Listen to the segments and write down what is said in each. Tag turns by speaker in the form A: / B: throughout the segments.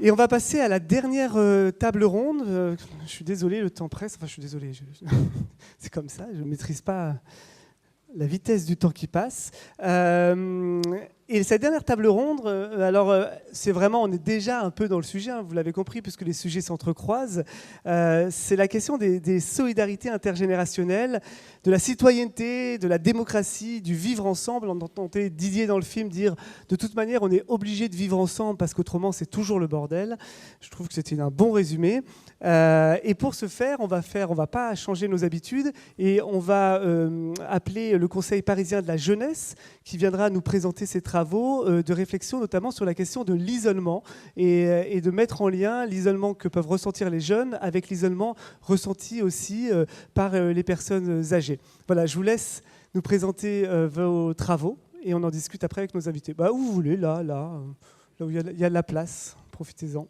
A: Et on va passer à la dernière table ronde. Je suis désolé, le temps presse. Enfin, je suis désolé. C'est comme ça, je ne maîtrise pas la vitesse du temps qui passe. Et cette dernière table ronde, c'est vraiment, on est déjà un peu dans le sujet, hein, vous l'avez compris, puisque les sujets s'entrecroisent. C'est la question des solidarités intergénérationnelles, de la citoyenneté, de la démocratie, du vivre ensemble. On entendait Didier dans le film dire, de toute manière, on est obligé de vivre ensemble parce qu'autrement, c'est toujours le bordel. Je trouve que c'était un bon résumé. Et pour ce faire, on va pas changer nos habitudes et on va appeler le Conseil parisien de la jeunesse qui viendra nous présenter ses travaux de réflexion, notamment sur la question de l'isolement et de mettre en lien l'isolement que peuvent ressentir les jeunes avec l'isolement ressenti aussi par les personnes âgées. Voilà, je vous laisse nous présenter vos travaux et on en discute après avec nos invités. Où vous voulez, là où il y a de la place, profitez-en.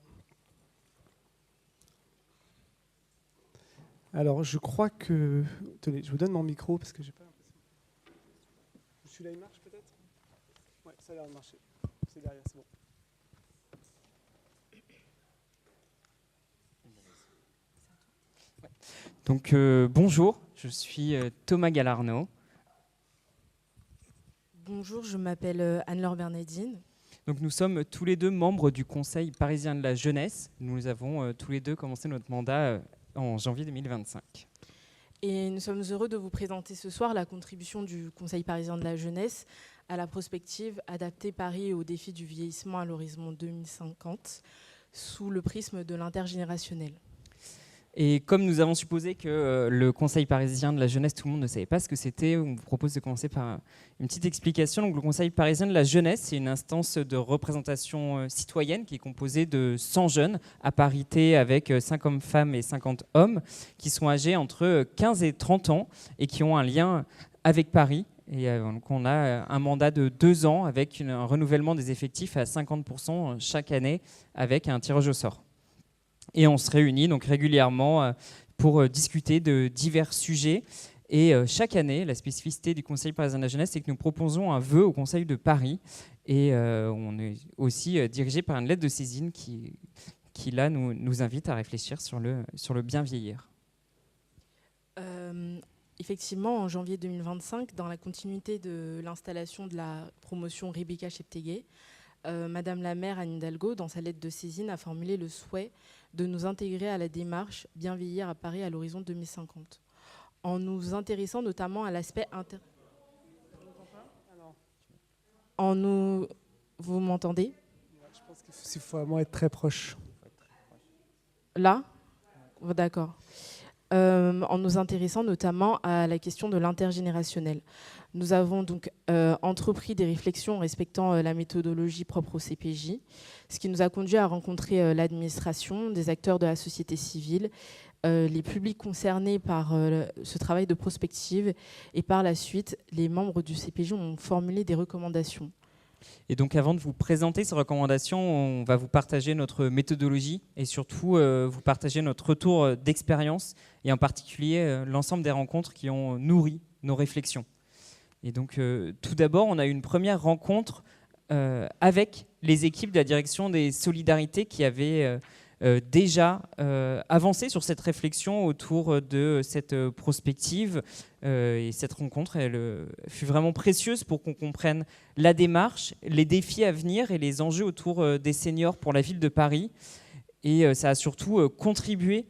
A: Alors, je crois que... Tenez, je vous donne mon micro parce que j'ai pas l'impression. Celui-là, il marche peut-être ? Ouais, ça a l'air de marcher. C'est derrière, c'est bon.
B: Donc, bonjour, je suis Thomas Galarno.
C: Bonjour, je m'appelle Anne-Laure Bernardine.
B: Donc, nous sommes tous les deux membres du Conseil parisien de la jeunesse. Nous avons tous les deux commencé notre mandat en janvier 2025.
C: Et nous sommes heureux de vous présenter ce soir la contribution du Conseil parisien de la jeunesse à la prospective Adapter Paris aux défis du vieillissement à l'horizon 2050 sous le prisme de l'intergénérationnel.
B: Et comme nous avons supposé que le Conseil parisien de la jeunesse, tout le monde ne savait pas ce que c'était, on vous propose de commencer par une petite explication. Donc, le Conseil parisien de la jeunesse, c'est une instance de représentation citoyenne qui est composée de 100 jeunes à parité avec 50 femmes et 50 hommes qui sont âgés entre 15 et 30 ans et qui ont un lien avec Paris. Et donc on a un mandat de 2 ans avec un renouvellement des effectifs à 50% chaque année avec un tirage au sort. Et on se réunit donc régulièrement pour discuter de divers sujets. Et chaque année, la spécificité du Conseil parisien de la jeunesse, c'est que nous proposons un vœu au Conseil de Paris. Et on est aussi dirigé par une lettre de saisine qui là, nous invite à réfléchir sur le bien vieillir.
C: Effectivement, en janvier 2025, dans la continuité de l'installation de la promotion Rebecca Cheptegei, Madame la maire Anne Hidalgo, dans sa lettre de saisine, a formulé le souhait de nous intégrer à la démarche Bien vieillir à Paris à l'horizon 2050, en nous intéressant notamment à l'aspect Vous m'entendez ?
A: Je pense qu'il faut vraiment être très proche.
C: Là ? D'accord. En nous intéressant notamment à la question de l'intergénérationnel. Nous avons donc entrepris des réflexions respectant la méthodologie propre au CPJ, ce qui nous a conduit à rencontrer l'administration, des acteurs de la société civile, les publics concernés par ce travail de prospective, et par la suite, les membres du CPJ ont formulé des recommandations.
B: Et donc avant de vous présenter ces recommandations, on va vous partager notre méthodologie et surtout vous partager notre retour d'expérience et en particulier l'ensemble des rencontres qui ont nourri nos réflexions. Et donc tout d'abord, on a eu une première rencontre avec les équipes de la direction des solidarités qui avaient déjà avancé sur cette réflexion autour de cette prospective. Et cette rencontre, elle fut vraiment précieuse pour qu'on comprenne la démarche, les défis à venir et les enjeux autour des seniors pour la ville de Paris. Et ça a surtout contribué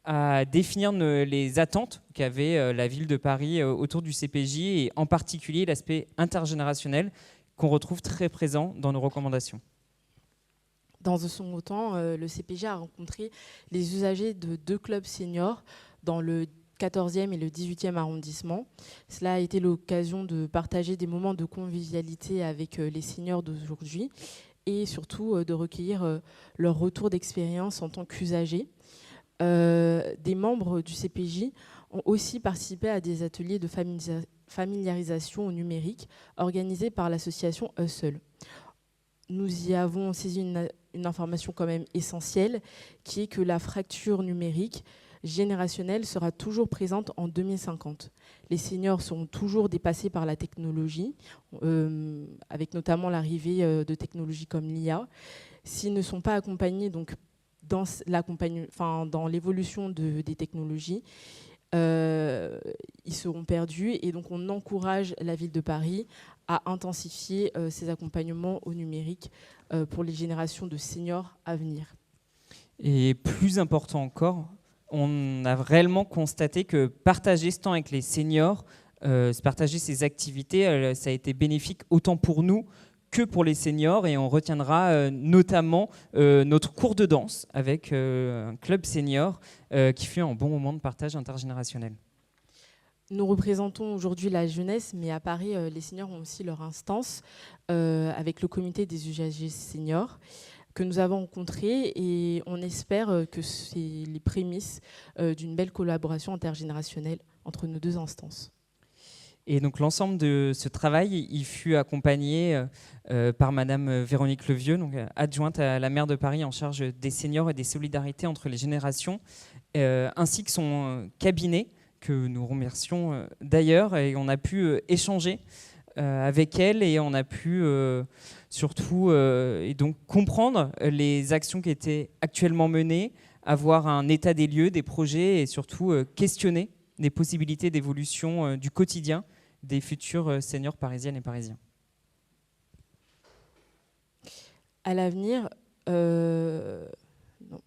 B: à définir les attentes qu'avait la ville de Paris autour du CPJ et en particulier l'aspect intergénérationnel qu'on retrouve très présent dans nos recommandations.
C: Dans un second temps, le CPJ a rencontré les usagers de 2 clubs seniors dans le 14e et le 18e arrondissement. Cela a été l'occasion de partager des moments de convivialité avec les seniors d'aujourd'hui et surtout de recueillir leur retour d'expérience en tant qu'usagers. Des membres du CPJ ont aussi participé à des ateliers de familiarisation au numérique organisés par l'association Hustle. Nous y avons saisi une information quand même essentielle, qui est que la fracture numérique générationnelle sera toujours présente en 2050. Les seniors seront toujours dépassés par la technologie, avec notamment l'arrivée de technologies comme l'IA. S'ils ne sont pas accompagnés donc, dans l'évolution des technologies, ils seront perdus. Et donc on encourage la ville de Paris à intensifier ces accompagnements au numérique pour les générations de seniors à venir.
B: Et plus important encore, on a réellement constaté que partager ce temps avec les seniors, partager ces activités, ça a été bénéfique autant pour nous que pour les seniors. Et on retiendra notamment notre cours de danse avec un club senior qui fait un bon moment de partage intergénérationnel.
C: Nous représentons aujourd'hui la jeunesse, mais à Paris, les seniors ont aussi leur instance avec le comité des usagers seniors que nous avons rencontré, et on espère que c'est les prémices d'une belle collaboration intergénérationnelle entre nos deux instances.
B: Et donc l'ensemble de ce travail, il fut accompagné par Madame Véronique Levieux, donc adjointe à la maire de Paris en charge des seniors et des solidarités entre les générations, ainsi que son cabinet, que nous remercions d'ailleurs, et on a pu échanger avec elle, et on a pu surtout et donc comprendre les actions qui étaient actuellement menées, avoir un état des lieux, des projets, et surtout questionner les possibilités d'évolution du quotidien des futurs seniors parisiennes et parisiens.
C: À l'avenir, non.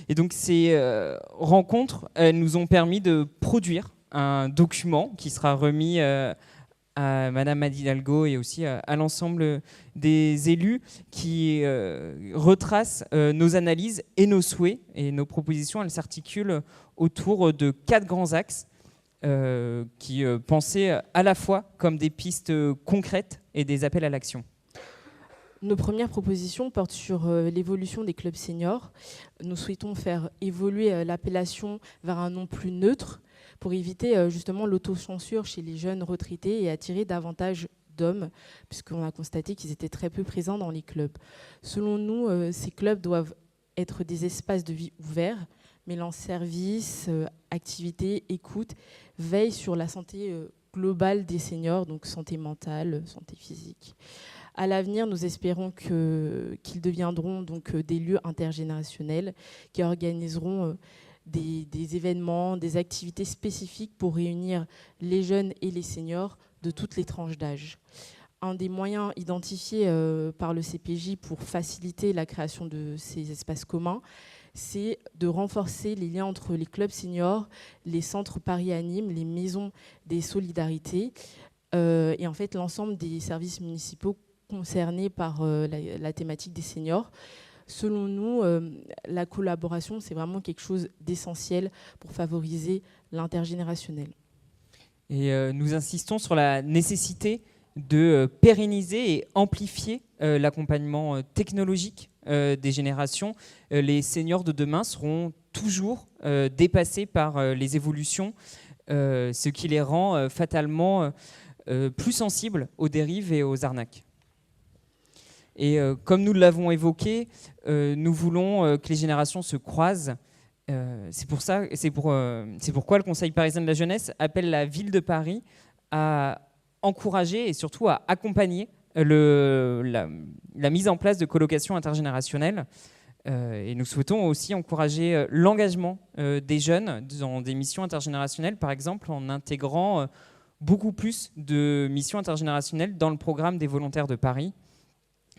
B: Et donc ces rencontres, elles nous ont permis de produire un document qui sera remis à Madame Hidalgo et aussi à l'ensemble des élus, qui retrace nos analyses et nos souhaits et nos propositions. Elles s'articulent autour de 4 grands axes qui pensaient à la fois comme des pistes concrètes et des appels à l'action.
C: Nos premières propositions portent sur l'évolution des clubs seniors. Nous souhaitons faire évoluer l'appellation vers un nom plus neutre pour éviter justement l'autocensure chez les jeunes retraités et attirer davantage d'hommes, puisqu'on a constaté qu'ils étaient très peu présents dans les clubs. Selon nous, ces clubs doivent être des espaces de vie ouverts, mêlant services, activités, écoute, veille sur la santé globale des seniors, donc santé mentale, santé physique. À l'avenir, nous espérons qu'ils deviendront donc des lieux intergénérationnels qui organiseront des événements, des activités spécifiques pour réunir les jeunes et les seniors de toutes les tranches d'âge. Un des moyens identifiés par le CPJ pour faciliter la création de ces espaces communs, c'est de renforcer les liens entre les clubs seniors, les centres Paris Anime, les maisons des solidarités et en fait l'ensemble des services municipaux concernés par la thématique des seniors. Selon nous, la collaboration, c'est vraiment quelque chose d'essentiel pour favoriser l'intergénérationnel.
B: Et nous insistons sur la nécessité de pérenniser et amplifier l'accompagnement technologique des générations. Les seniors de demain seront toujours dépassés par les évolutions, ce qui les rend fatalement plus sensibles aux dérives et aux arnaques. Et comme nous l'avons évoqué, nous voulons que les générations se croisent. C'est pourquoi le Conseil parisien de la jeunesse appelle la ville de Paris à encourager et surtout à accompagner la mise en place de colocations intergénérationnelles. Et nous souhaitons aussi encourager l'engagement des jeunes dans des missions intergénérationnelles, par exemple en intégrant beaucoup plus de missions intergénérationnelles dans le programme des volontaires de Paris.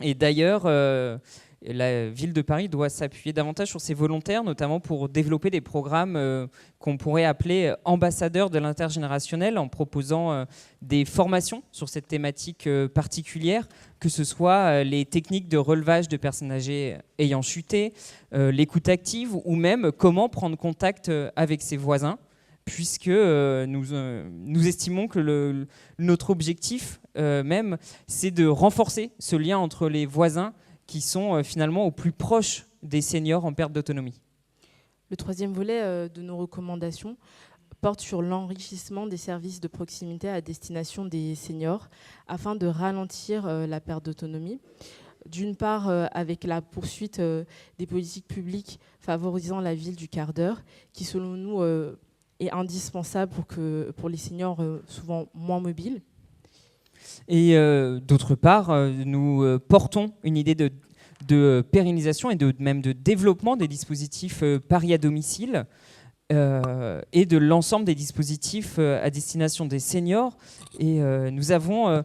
B: Et d'ailleurs, la ville de Paris doit s'appuyer davantage sur ses volontaires, notamment pour développer des programmes qu'on pourrait appeler ambassadeurs de l'intergénérationnel, en proposant des formations sur cette thématique particulière, que ce soit les techniques de relevage de personnes âgées ayant chuté, l'écoute active, ou même comment prendre contact avec ses voisins, puisque nous estimons que notre objectif même, c'est de renforcer ce lien entre les voisins qui sont finalement au plus proches des seniors en perte d'autonomie.
C: Le troisième volet de nos recommandations porte sur l'enrichissement des services de proximité à destination des seniors afin de ralentir la perte d'autonomie. D'une part, avec la poursuite des politiques publiques favorisant la ville du quart d'heure, qui selon nous est indispensable pour les seniors souvent moins mobiles.
B: Et d'autre part, nous portons une idée de pérennisation et même de développement des dispositifs Paris à domicile et de l'ensemble des dispositifs à destination des seniors. Et nous avons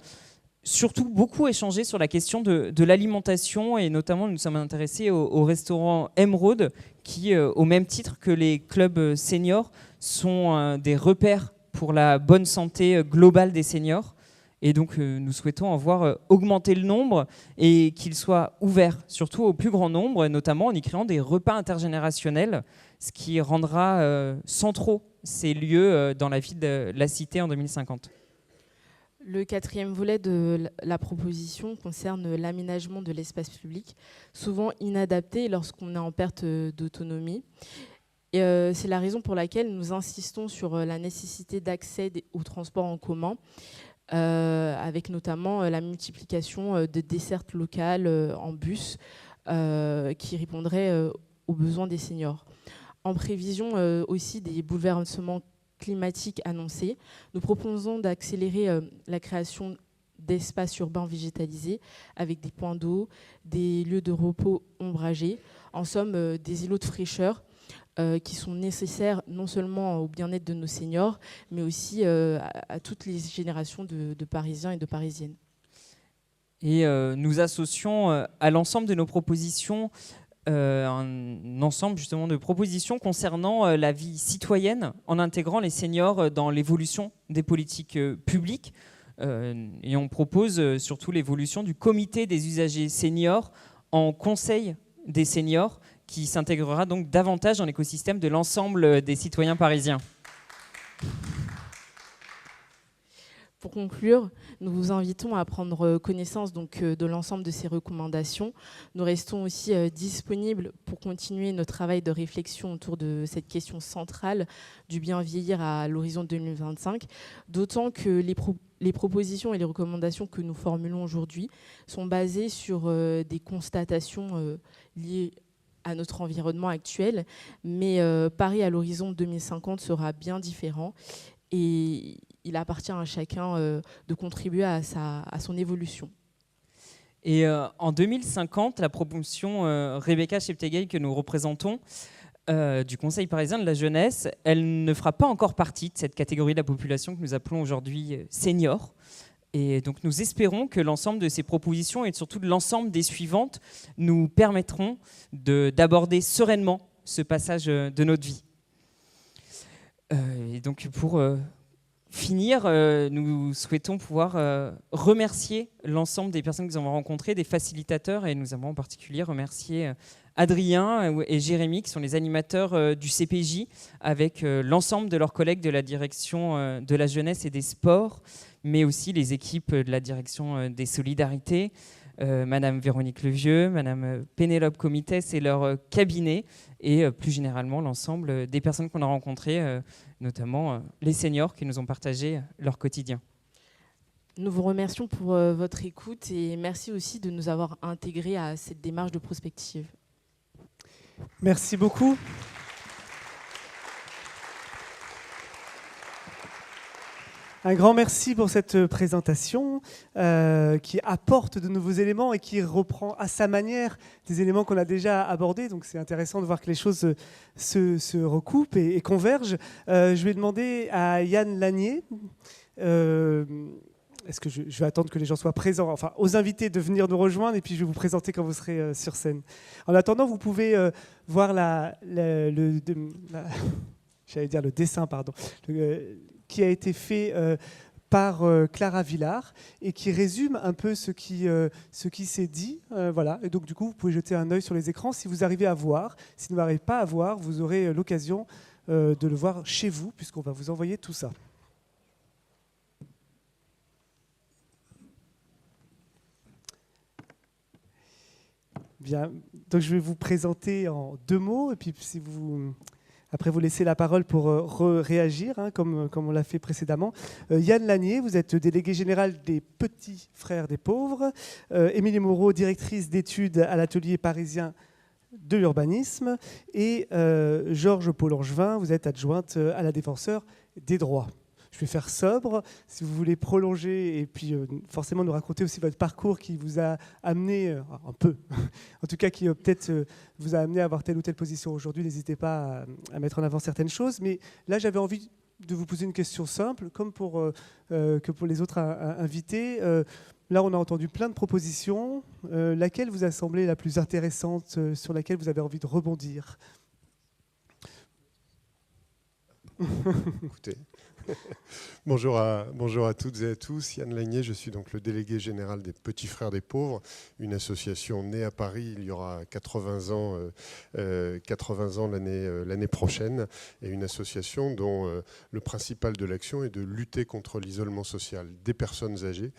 B: surtout beaucoup échangé sur la question de l'alimentation, et notamment nous sommes intéressés au restaurant Emeraude qui, au même titre que les clubs seniors, sont des repères pour la bonne santé globale des seniors. Et donc nous souhaitons en voir augmenter le nombre et qu'il soit ouvert surtout au plus grand nombre, notamment en y créant des repas intergénérationnels, ce qui rendra centraux ces lieux dans la vie de la cité en 2050.
C: Le quatrième volet de la proposition concerne l'aménagement de l'espace public, souvent inadapté lorsqu'on est en perte d'autonomie. C'est la raison pour laquelle nous insistons sur la nécessité d'accès aux transports en commun, avec notamment la multiplication de dessertes locales en bus qui répondraient aux besoins des seniors. En prévision aussi des bouleversements climatiques annoncés, nous proposons d'accélérer la création d'espaces urbains végétalisés avec des points d'eau, des lieux de repos ombragés, en somme des îlots de fraîcheur qui sont nécessaires non seulement au bien-être de nos seniors, mais aussi à toutes les générations de Parisiens et de Parisiennes.
B: Et nous associons à l'ensemble de nos propositions un ensemble justement de propositions concernant la vie citoyenne, en intégrant les seniors dans l'évolution des politiques publiques. Et on propose surtout l'évolution du comité des usagers seniors en conseil des seniors, qui s'intégrera donc davantage dans l'écosystème de l'ensemble des citoyens parisiens.
C: Pour conclure, nous vous invitons à prendre connaissance donc, de l'ensemble de ces recommandations. Nous restons aussi disponibles pour continuer notre travail de réflexion autour de cette question centrale du bien vieillir à l'horizon 2025, d'autant que les propositions et les recommandations que nous formulons aujourd'hui sont basées sur des constatations liées à notre environnement actuel, mais Paris à l'horizon 2050 sera bien différent et il appartient à chacun de contribuer à son évolution.
B: Et en 2050, la promotion Rebecca Cheptegei que nous représentons du Conseil parisien de la jeunesse, elle ne fera pas encore partie de cette catégorie de la population que nous appelons aujourd'hui senior. Et donc nous espérons que l'ensemble de ces propositions et surtout de l'ensemble des suivantes nous permettront d'aborder sereinement ce passage de notre vie. Et donc pour finir, nous souhaitons pouvoir remercier l'ensemble des personnes que nous avons rencontrées, des facilitateurs, et nous avons en particulier remercié Adrien et Jérémy, qui sont les animateurs du CPJ, avec l'ensemble de leurs collègues de la direction de la jeunesse et des sports, mais aussi les équipes de la direction des solidarités, Madame Véronique Levieux, Madame Pénélope Comites et leur cabinet, et plus généralement l'ensemble des personnes qu'on a rencontrées, notamment les seniors qui nous ont partagé leur quotidien.
C: Nous vous remercions pour votre écoute et merci aussi de nous avoir intégrés à cette démarche de prospective.
A: Merci beaucoup. Un grand merci pour cette présentation qui apporte de nouveaux éléments et qui reprend à sa manière des éléments qu'on a déjà abordés. Donc c'est intéressant de voir que les choses se recoupent et convergent. Je vais demander à Yann Lanier, est-ce que je vais attendre que les gens soient présents, enfin aux invités de venir nous rejoindre et puis je vais vous présenter quand vous serez sur scène. En attendant, vous pouvez voir le dessin, pardon, qui a été fait par Clara Villard et qui résume un peu ce qui s'est dit. Voilà. Et donc, du coup, vous pouvez jeter un œil sur les écrans si vous arrivez à voir. Si vous n'arrivez pas à voir, vous aurez l'occasion de le voir chez vous, puisqu'on va vous envoyer tout ça. Bien. Donc, je vais vous présenter en 2 mots, et puis si vous après vous laisser la parole pour réagir, hein, comme on l'a fait précédemment. Yann Lanier, vous êtes délégué général des Petits Frères des Pauvres. Émilie Moreau, directrice d'études à l'atelier parisien de l'urbanisme. Et Georges Paul-Angevin, vous êtes adjointe à la défenseure des droits. Je vais faire sobre, si vous voulez prolonger et puis forcément nous raconter aussi votre parcours qui vous a amené, un peu, en tout cas qui peut-être vous a amené à avoir telle ou telle position aujourd'hui. N'hésitez pas à mettre en avant certaines choses. Mais là, j'avais envie de vous poser une question simple, comme que pour les autres invités. Là, on a entendu plein de propositions. Laquelle vous a semblé la plus intéressante, sur laquelle vous avez envie de rebondir ?
D: Écoutez. Bonjour à toutes et à tous. Yann Lanier, je suis donc le délégué général des Petits Frères des Pauvres, une association née à Paris il y aura 80 ans l'année prochaine, et une association dont le principal de l'action est de lutter contre l'isolement social des personnes âgées.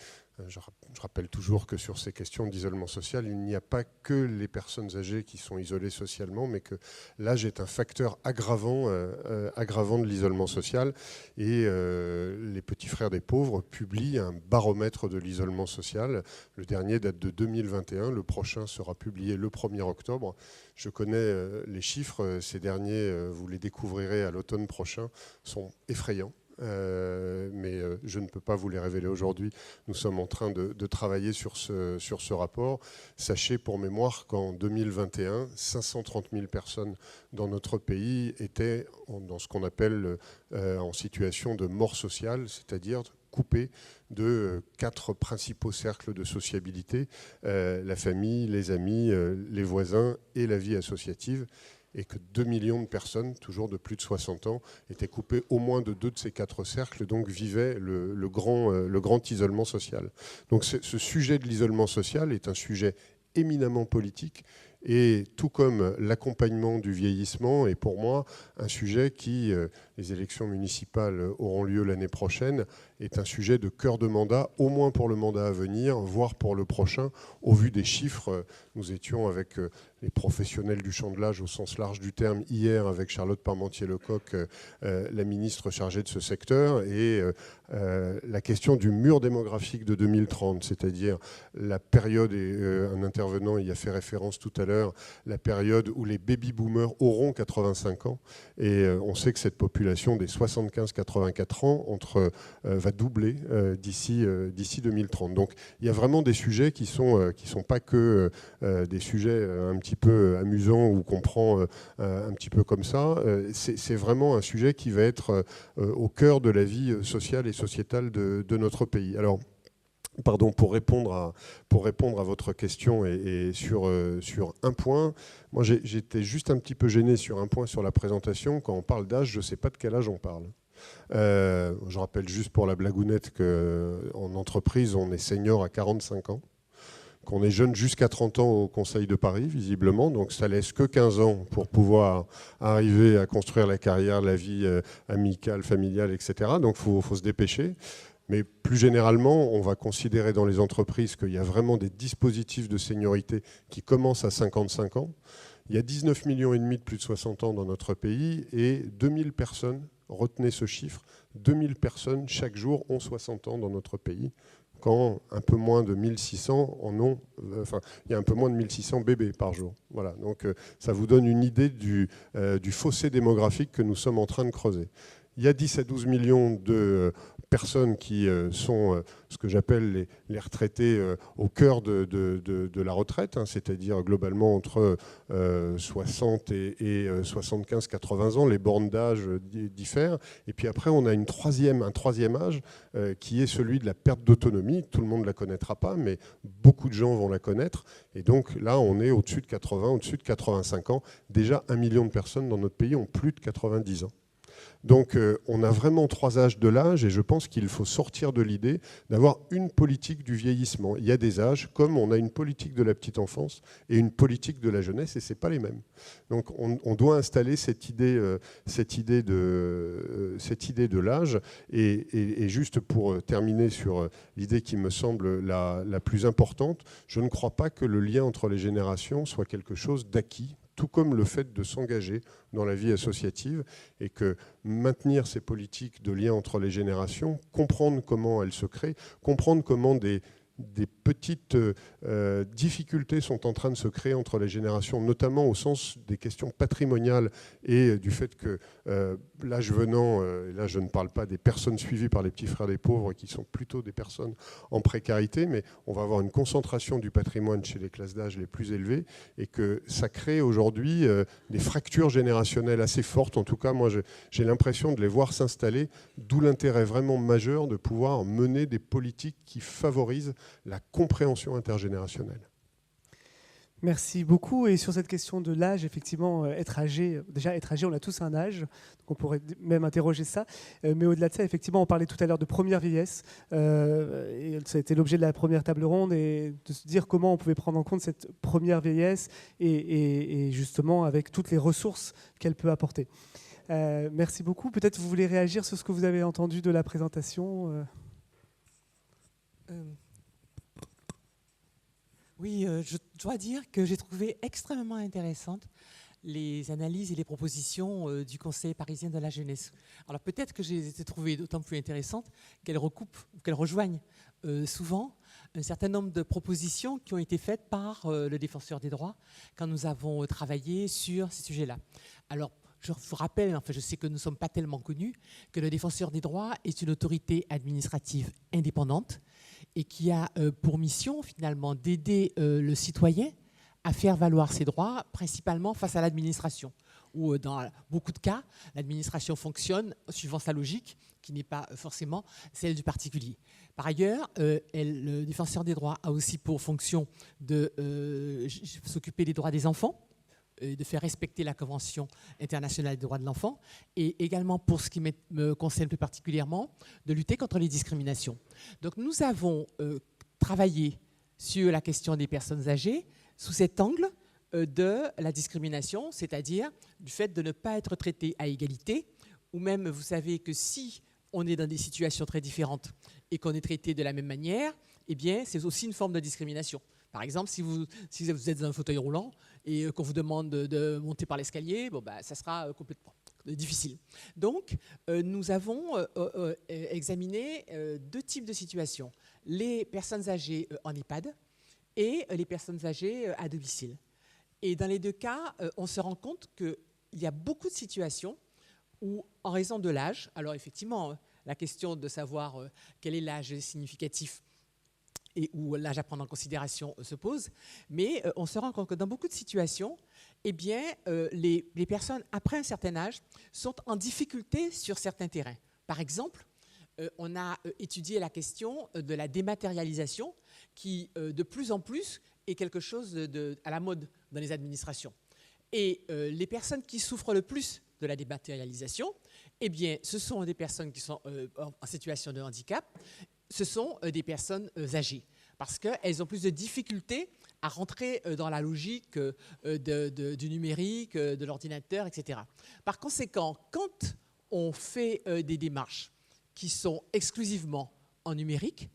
D: Je rappelle toujours que sur ces questions d'isolement social, il n'y a pas que les personnes âgées qui sont isolées socialement, mais que l'âge est un facteur aggravant de l'isolement social. Et les Petits Frères des Pauvres publient un baromètre de l'isolement social. Le dernier date de 2021, le prochain sera publié le 1er octobre. Je connais les chiffres, ces derniers, vous les découvrirez à l'automne prochain, sont effrayants. Mais je ne peux pas vous les révéler aujourd'hui. Nous sommes en train de travailler sur ce rapport. Sachez pour mémoire qu'en 2021, 530 000 personnes dans notre pays étaient dans ce qu'on appelle en situation de mort sociale, c'est-à-dire coupées de 4 principaux cercles de sociabilité, la famille, les amis, les voisins et la vie associative. Et que 2 millions de personnes, toujours de plus de 60 ans, étaient coupées au moins de 2 de ces 4 cercles, donc vivaient le grand isolement social. Donc ce sujet de l'isolement social est un sujet éminemment politique, et tout comme l'accompagnement du vieillissement est pour moi un sujet qui, les élections municipales auront lieu l'année prochaine, est un sujet de cœur de mandat, au moins pour le mandat à venir, voire pour le prochain. Au vu des chiffres, nous étions avec les professionnels du champ de l'âge au sens large du terme hier avec Charlotte Parmentier-Lecocq, la ministre chargée de ce secteur, et la question du mur démographique de 2030, c'est-à-dire la période, et un intervenant y a fait référence tout à l'heure, la période où les baby-boomers auront 85 ans, et on sait que cette population des 75-84 ans va doubler d'ici 2030. Donc il y a vraiment des sujets qui sont pas que des sujets un petit peu amusants ou qu'on prend un petit peu comme ça. C'est vraiment un sujet qui va être au cœur de la vie sociale et sociétale de notre pays. Alors, pardon, pour répondre à votre question et sur un point, moi j'étais juste un petit peu gêné sur un point sur la présentation. Quand on parle d'âge, je ne sais pas de quel âge on parle. Je rappelle juste pour la blagounette qu'en entreprise, on est senior à 45 ans, qu'on est jeune jusqu'à 30 ans au Conseil de Paris, visiblement, donc ça laisse que 15 ans pour pouvoir arriver à construire la carrière, la vie amicale, familiale, etc. Donc il faut se dépêcher. Mais plus généralement, on va considérer dans les entreprises qu'il y a vraiment des dispositifs de seniorité qui commencent à 55 ans. Il y a 19,5 millions de plus de 60 ans dans notre pays, et 2000 personnes, retenez ce chiffre, 2000 personnes chaque jour ont 60 ans dans notre pays, quand un peu moins de 1600 en ont, il y a un peu moins de 1600 bébés par jour. Voilà, donc ça vous donne une idée du fossé démographique que nous sommes en train de creuser. Il y a 10 à 12 millions de personnes qui sont ce que j'appelle les retraités au cœur de la retraite, hein, c'est-à-dire globalement entre 60 et 75-80 ans, les bornes d'âge diffèrent. Et puis après, on a un troisième âge qui est celui de la perte d'autonomie. Tout le monde ne la connaîtra pas, mais beaucoup de gens vont la connaître. Et donc là, on est au-dessus de 80, au-dessus de 85 ans. Déjà, 1 million de personnes dans notre pays ont plus de 90 ans. Donc on a vraiment 3 âges de l'âge, et je pense qu'il faut sortir de l'idée d'avoir une politique du vieillissement. Il y a des âges, comme on a une politique de la petite enfance et une politique de la jeunesse, et ce n'est pas les mêmes. Donc on doit installer cette idée de l'âge. Et juste pour terminer sur l'idée qui me semble la plus importante, je ne crois pas que le lien entre les générations soit quelque chose d'acquis tout comme le fait de s'engager dans la vie associative, et que maintenir ces politiques de lien entre les générations, comprendre comment elles se créent, comprendre comment des petites difficultés sont en train de se créer entre les générations, notamment au sens des questions patrimoniales et du fait que l'âge venant, et là je ne parle pas des personnes suivies par les petits frères des pauvres qui sont plutôt des personnes en précarité, mais on va avoir une concentration du patrimoine chez les classes d'âge les plus élevées, et que ça crée aujourd'hui des fractures générationnelles assez fortes. En tout cas, moi j'ai l'impression de les voir s'installer, d'où l'intérêt vraiment majeur de pouvoir mener des politiques qui favorisent la compréhension intergénérationnelle.
A: Merci beaucoup. Et sur cette question de l'âge, effectivement, être âgé, on a tous un âge, donc on pourrait même interroger ça. Mais au-delà de ça, effectivement, on parlait tout à l'heure de première vieillesse. Et ça a été l'objet de la première table ronde, et de se dire comment on pouvait prendre en compte cette première vieillesse et justement avec toutes les ressources qu'elle peut apporter. Merci beaucoup. Peut-être vous voulez réagir sur ce que vous avez entendu de la présentation
E: Oui, je dois dire que j'ai trouvé extrêmement intéressantes les analyses et les propositions du Conseil parisien de la jeunesse. Alors peut-être que j'ai trouvé d'autant plus intéressantes qu'elles recoupent, qu'elles rejoignent souvent un certain nombre de propositions qui ont été faites par le Défenseur des droits quand nous avons travaillé sur ces sujets-là. Alors, je vous rappelle, enfin je sais que nous ne sommes pas tellement connus, que le Défenseur des droits est une autorité administrative indépendante et qui a pour mission finalement d'aider le citoyen à faire valoir ses droits, principalement face à l'administration, où dans beaucoup de cas, l'administration fonctionne suivant sa logique, qui n'est pas forcément celle du particulier. Par ailleurs, le Défenseur des droits a aussi pour fonction de s'occuper des droits des enfants, de faire respecter la Convention internationale des droits de l'enfant, et également, pour ce qui me concerne plus particulièrement, de lutter contre les discriminations. Donc nous avons travaillé sur la question des personnes âgées sous cet angle de la discrimination, c'est-à-dire du fait de ne pas être traité à égalité, ou même, vous savez que si on est dans des situations très différentes et qu'on est traité de la même manière, eh bien, c'est aussi une forme de discrimination. Par exemple, si vous êtes dans un fauteuil roulant et qu'on vous demande de monter par l'escalier, bon, bah, ça sera complètement difficile. Donc, nous avons examiné deux types de situations. Les personnes âgées en EHPAD et les personnes âgées à domicile. Et dans les deux cas, on se rend compte qu'il y a beaucoup de situations où, en raison de l'âge, alors effectivement, la question de savoir quel est l'âge significatif et où l'âge à prendre en considération se pose, mais on se rend compte que dans beaucoup de situations, eh bien, les personnes après un certain âge sont en difficulté sur certains terrains. Par exemple, on a étudié la question de la dématérialisation qui, de plus en plus, est quelque chose à la mode dans les administrations. Et les personnes qui souffrent le plus de la dématérialisation, eh bien, ce sont des personnes qui sont en situation de handicap, ce sont des personnes âgées, parce qu'elles ont plus de difficultés à rentrer dans la logique du numérique, de l'ordinateur, etc. Par conséquent, quand on fait des démarches qui sont exclusivement en numérique,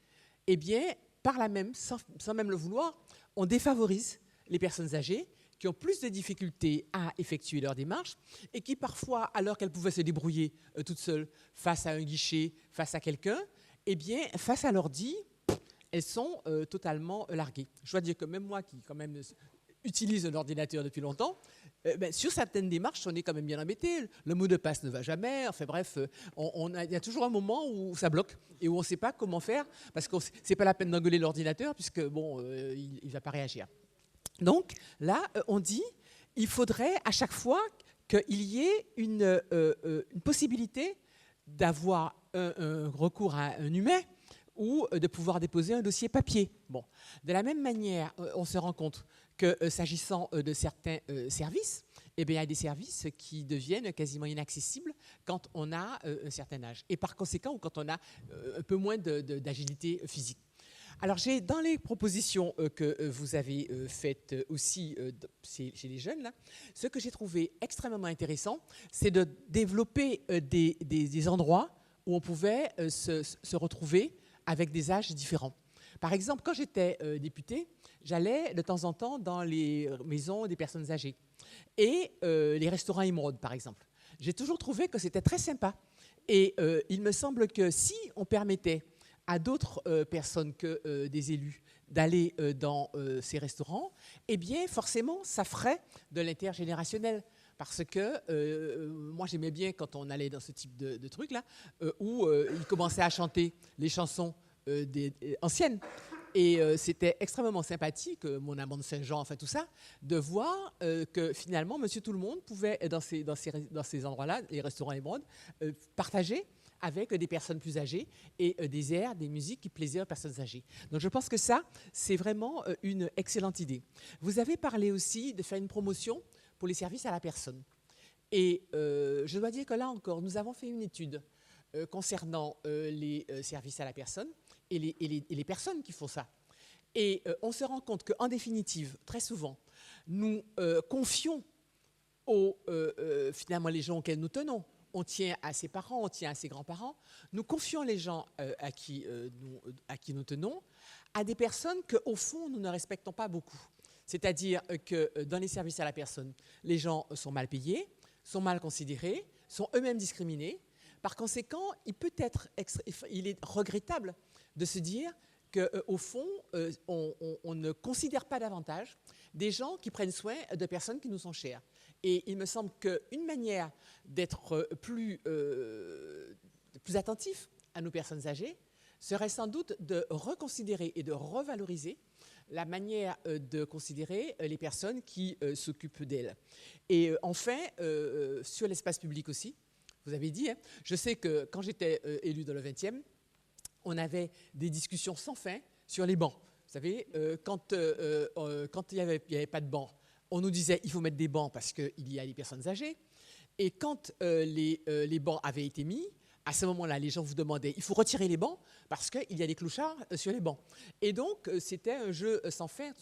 E: eh bien, par là même, sans même le vouloir, on défavorise les personnes âgées qui ont plus de difficultés à effectuer leurs démarches et qui parfois, alors qu'elles pouvaient se débrouiller toutes seules face à un guichet, face à quelqu'un, eh bien, face à l'ordi, elles sont totalement larguées. Je dois dire que même moi, qui quand même utilise un ordinateur depuis longtemps, sur certaines démarches, on est quand même bien embêté. Le mot de passe ne va jamais. Enfin bref, il y a toujours un moment où ça bloque et où on ne sait pas comment faire, parce que ce n'est pas la peine d'engueuler l'ordinateur, puisque bon, il ne va pas réagir. Donc là, on dit il faudrait à chaque fois qu'il y ait une possibilité d'avoir un recours à un humain ou de pouvoir déposer un dossier papier. Bon. De la même manière, on se rend compte que s'agissant de certains services, eh bien, il y a des services qui deviennent quasiment inaccessibles quand on a un certain âge. Et par conséquent, ou quand on a un peu moins d'agilité physique. Alors, j'ai dans les propositions que vous avez faites aussi chez les jeunes, là, ce que j'ai trouvé extrêmement intéressant, c'est de développer des endroits où on pouvait se retrouver avec des âges différents. Par exemple, quand j'étais députée, j'allais de temps en temps dans les maisons des personnes âgées et les restaurants Émeraude, par exemple. J'ai toujours trouvé que c'était très sympa. Et il me semble que si on permettait à d'autres personnes que des élus d'aller dans ces restaurants, eh bien, forcément, ça ferait de l'intergénérationnel. Parce que moi, j'aimais bien quand on allait dans ce type de truc-là, où ils commençaient à chanter les chansons anciennes. Et c'était extrêmement sympathique, mon amant de Saint-Jean, enfin tout ça, de voir que finalement, Monsieur Tout-le-Monde pouvait, dans ces endroits-là, les restaurants Émeraude, partager avec des personnes plus âgées et des airs, des musiques qui plaisaient aux personnes âgées. Donc je pense que ça, c'est vraiment une excellente idée. Vous avez parlé aussi de faire une promotion pour les services à la personne. Et je dois dire que là encore, nous avons fait une étude concernant les services à la personne et les personnes qui font ça. Et on se rend compte qu'en définitive, très souvent, nous confions finalement les gens auxquels nous tenons. On tient à ses parents, on tient à ses grands-parents. Nous confions les gens à qui nous tenons à des personnes qu'au fond, nous ne respectons pas beaucoup. C'est-à-dire que dans les services à la personne, les gens sont mal payés, sont mal considérés, sont eux-mêmes discriminés. Par conséquent, il est regrettable de se dire qu'au fond, on ne considère pas davantage des gens qui prennent soin de personnes qui nous sont chères. Et il me semble qu'une manière d'être plus attentif à nos personnes âgées serait sans doute de reconsidérer et de revaloriser la manière de considérer les personnes qui s'occupent d'elles. Et enfin, sur l'espace public aussi, vous avez dit, hein, je sais que quand j'étais élu dans le 20e, on avait des discussions sans fin sur les bancs. Vous savez, quand il n'y avait pas de bancs, on nous disait il faut mettre des bancs parce qu'il y a les personnes âgées. Et quand les bancs avaient été mis, à ce moment-là, les gens vous demandaient il faut retirer les bancs parce qu'il y a des clochards sur les bancs. Et donc, c'était un jeu sans fin.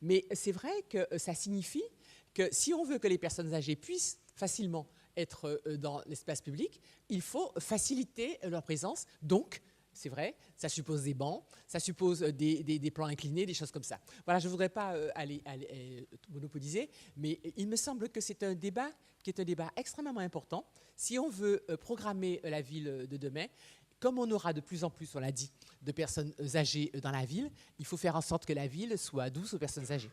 E: Mais c'est vrai que ça signifie que si on veut que les personnes âgées puissent facilement être dans l'espace public, il faut faciliter leur présence. Donc, c'est vrai, ça suppose des bancs, ça suppose des plans inclinés, des choses comme ça. Voilà, je ne voudrais pas aller monopoliser, mais il me semble que c'est un débat qui est un débat extrêmement important. Si on veut programmer la ville de demain, comme on aura de plus en plus, on l'a dit, de personnes âgées dans la ville, il faut faire en sorte que la ville soit douce aux personnes âgées.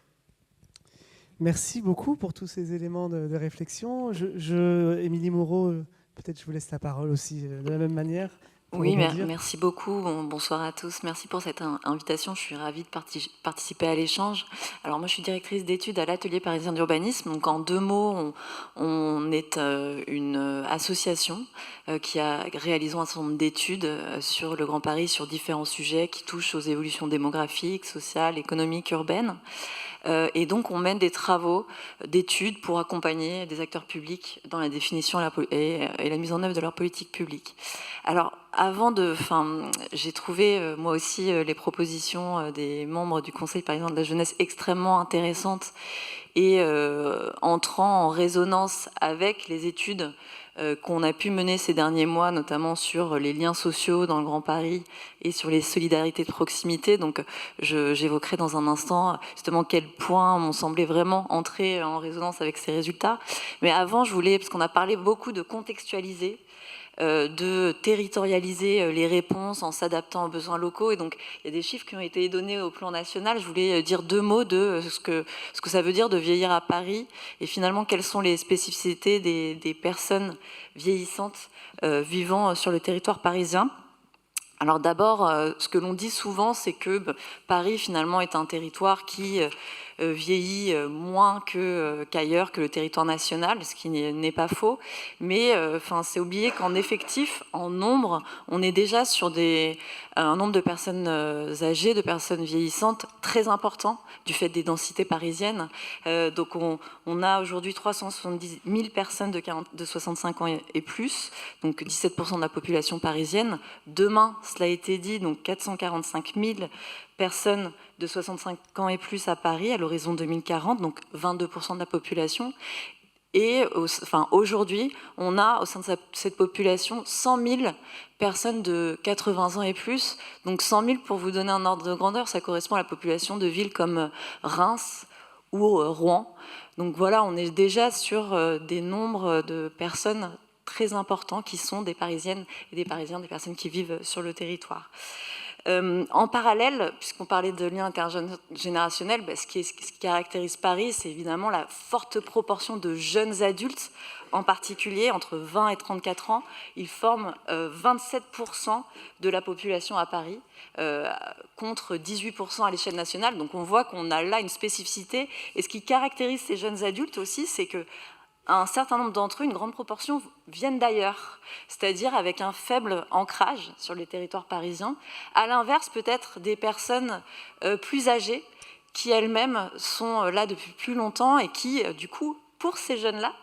A: Merci beaucoup pour tous ces éléments de réflexion. Émilie Moreau, peut-être je vous laisse la parole aussi de la même manière.
F: Oui, merci beaucoup. Bonsoir à tous. Merci pour cette invitation. Je suis ravie de participer à l'échange. Alors moi, je suis directrice d'études à l'Atelier parisien d'urbanisme. Donc en 2 mots, on est une association qui a réalisé un certain nombre d'études sur le Grand Paris, sur différents sujets qui touchent aux évolutions démographiques, sociales, économiques, urbaines. Et donc, on mène des travaux d'études pour accompagner des acteurs publics dans la définition et la mise en œuvre de leur politique publique. Alors, j'ai trouvé, moi aussi, les propositions des membres du Conseil parisien de la jeunesse extrêmement intéressantes et entrant en résonance avec les études qu'on a pu mener ces derniers mois, notamment sur les liens sociaux dans le Grand Paris et sur les solidarités de proximité. Donc, j'évoquerai dans un instant justement quels points m'ont semblé vraiment entrer en résonance avec ces résultats. Mais avant, je voulais, parce qu'on a parlé beaucoup de contextualiser, de territorialiser les réponses en s'adaptant aux besoins locaux. Et donc, il y a des chiffres qui ont été donnés au plan national. Je voulais dire 2 mots de ce que ça veut dire de vieillir à Paris et finalement, quelles sont les spécificités des personnes vieillissantes vivant sur le territoire parisien. Alors d'abord, ce que l'on dit souvent, c'est que Paris, finalement, est un territoire qui vieillit moins qu'ailleurs, que le territoire national, ce qui n'est pas faux. Mais c'est oublier qu'en effectif, en nombre, on est déjà sur un nombre de personnes âgées, de personnes vieillissantes très important du fait des densités parisiennes. Donc on a aujourd'hui 370 000 personnes de 65 ans et plus, donc 17% de la population parisienne. Demain, cela a été dit, donc 445 000 personnes de 65 ans et plus à Paris à l'horizon 2040, donc 22% de la population. Et aujourd'hui, on a au sein de cette population 100 000 personnes de 80 ans et plus. Donc 100 000, pour vous donner un ordre de grandeur, ça correspond à la population de villes comme Reims ou Rouen. Donc voilà, on est déjà sur des nombres de personnes très importants qui sont des Parisiennes et des Parisiens, des personnes qui vivent sur le territoire. En parallèle, puisqu'on parlait de liens intergénérationnels, ce qui caractérise Paris, c'est évidemment la forte proportion de jeunes adultes, en particulier entre 20 et 34 ans. Ils forment 27% de la population à Paris, contre 18% à l'échelle nationale. Donc on voit qu'on a là une spécificité. Et ce qui caractérise ces jeunes adultes aussi, c'est que un certain nombre d'entre eux, une grande proportion, viennent d'ailleurs, c'est-à-dire avec un faible ancrage sur les territoires parisiens. À l'inverse, peut-être des personnes plus âgées qui elles-mêmes sont là depuis plus longtemps et qui, du coup, pour ces jeunes-là,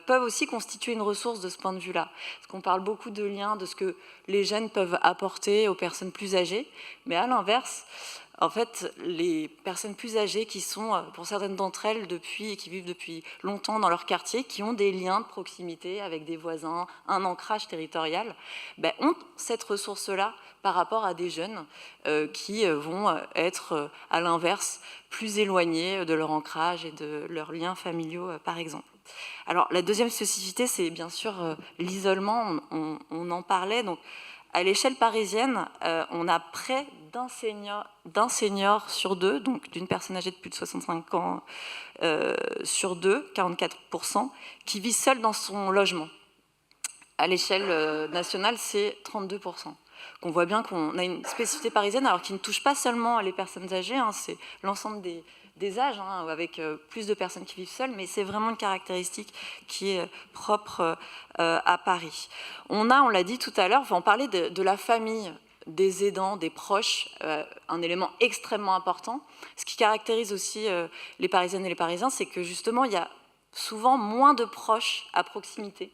F: peuvent aussi constituer une ressource de ce point de vue-là. Parce qu'on parle beaucoup de liens, de ce que les jeunes peuvent apporter aux personnes plus âgées, mais à l'inverse, en fait, les personnes plus âgées qui sont, pour certaines d'entre elles, qui vivent depuis longtemps dans leur quartier, qui ont des liens de proximité avec des voisins, un ancrage territorial, ont cette ressource-là par rapport à des jeunes qui vont être, à l'inverse, plus éloignés de leur ancrage et de leurs liens familiaux, par exemple. Alors, la deuxième spécificité, c'est bien sûr l'isolement, on en parlait. Donc, à l'échelle parisienne, on a près d'un senior sur deux, donc d'une personne âgée de plus de 65 ans sur deux, 44%, qui vit seul dans son logement. À l'échelle nationale, c'est 32%. On voit bien qu'on a une spécificité parisienne, alors qui ne touche pas seulement les personnes âgées, c'est l'ensemble des âges, avec plus de personnes qui vivent seules, mais c'est vraiment une caractéristique qui est propre à Paris. On l'a dit tout à l'heure, on parlait de la famille, des aidants, des proches, un élément extrêmement important. Ce qui caractérise aussi les Parisiennes et les Parisiens, c'est que justement, il y a souvent moins de proches à proximité.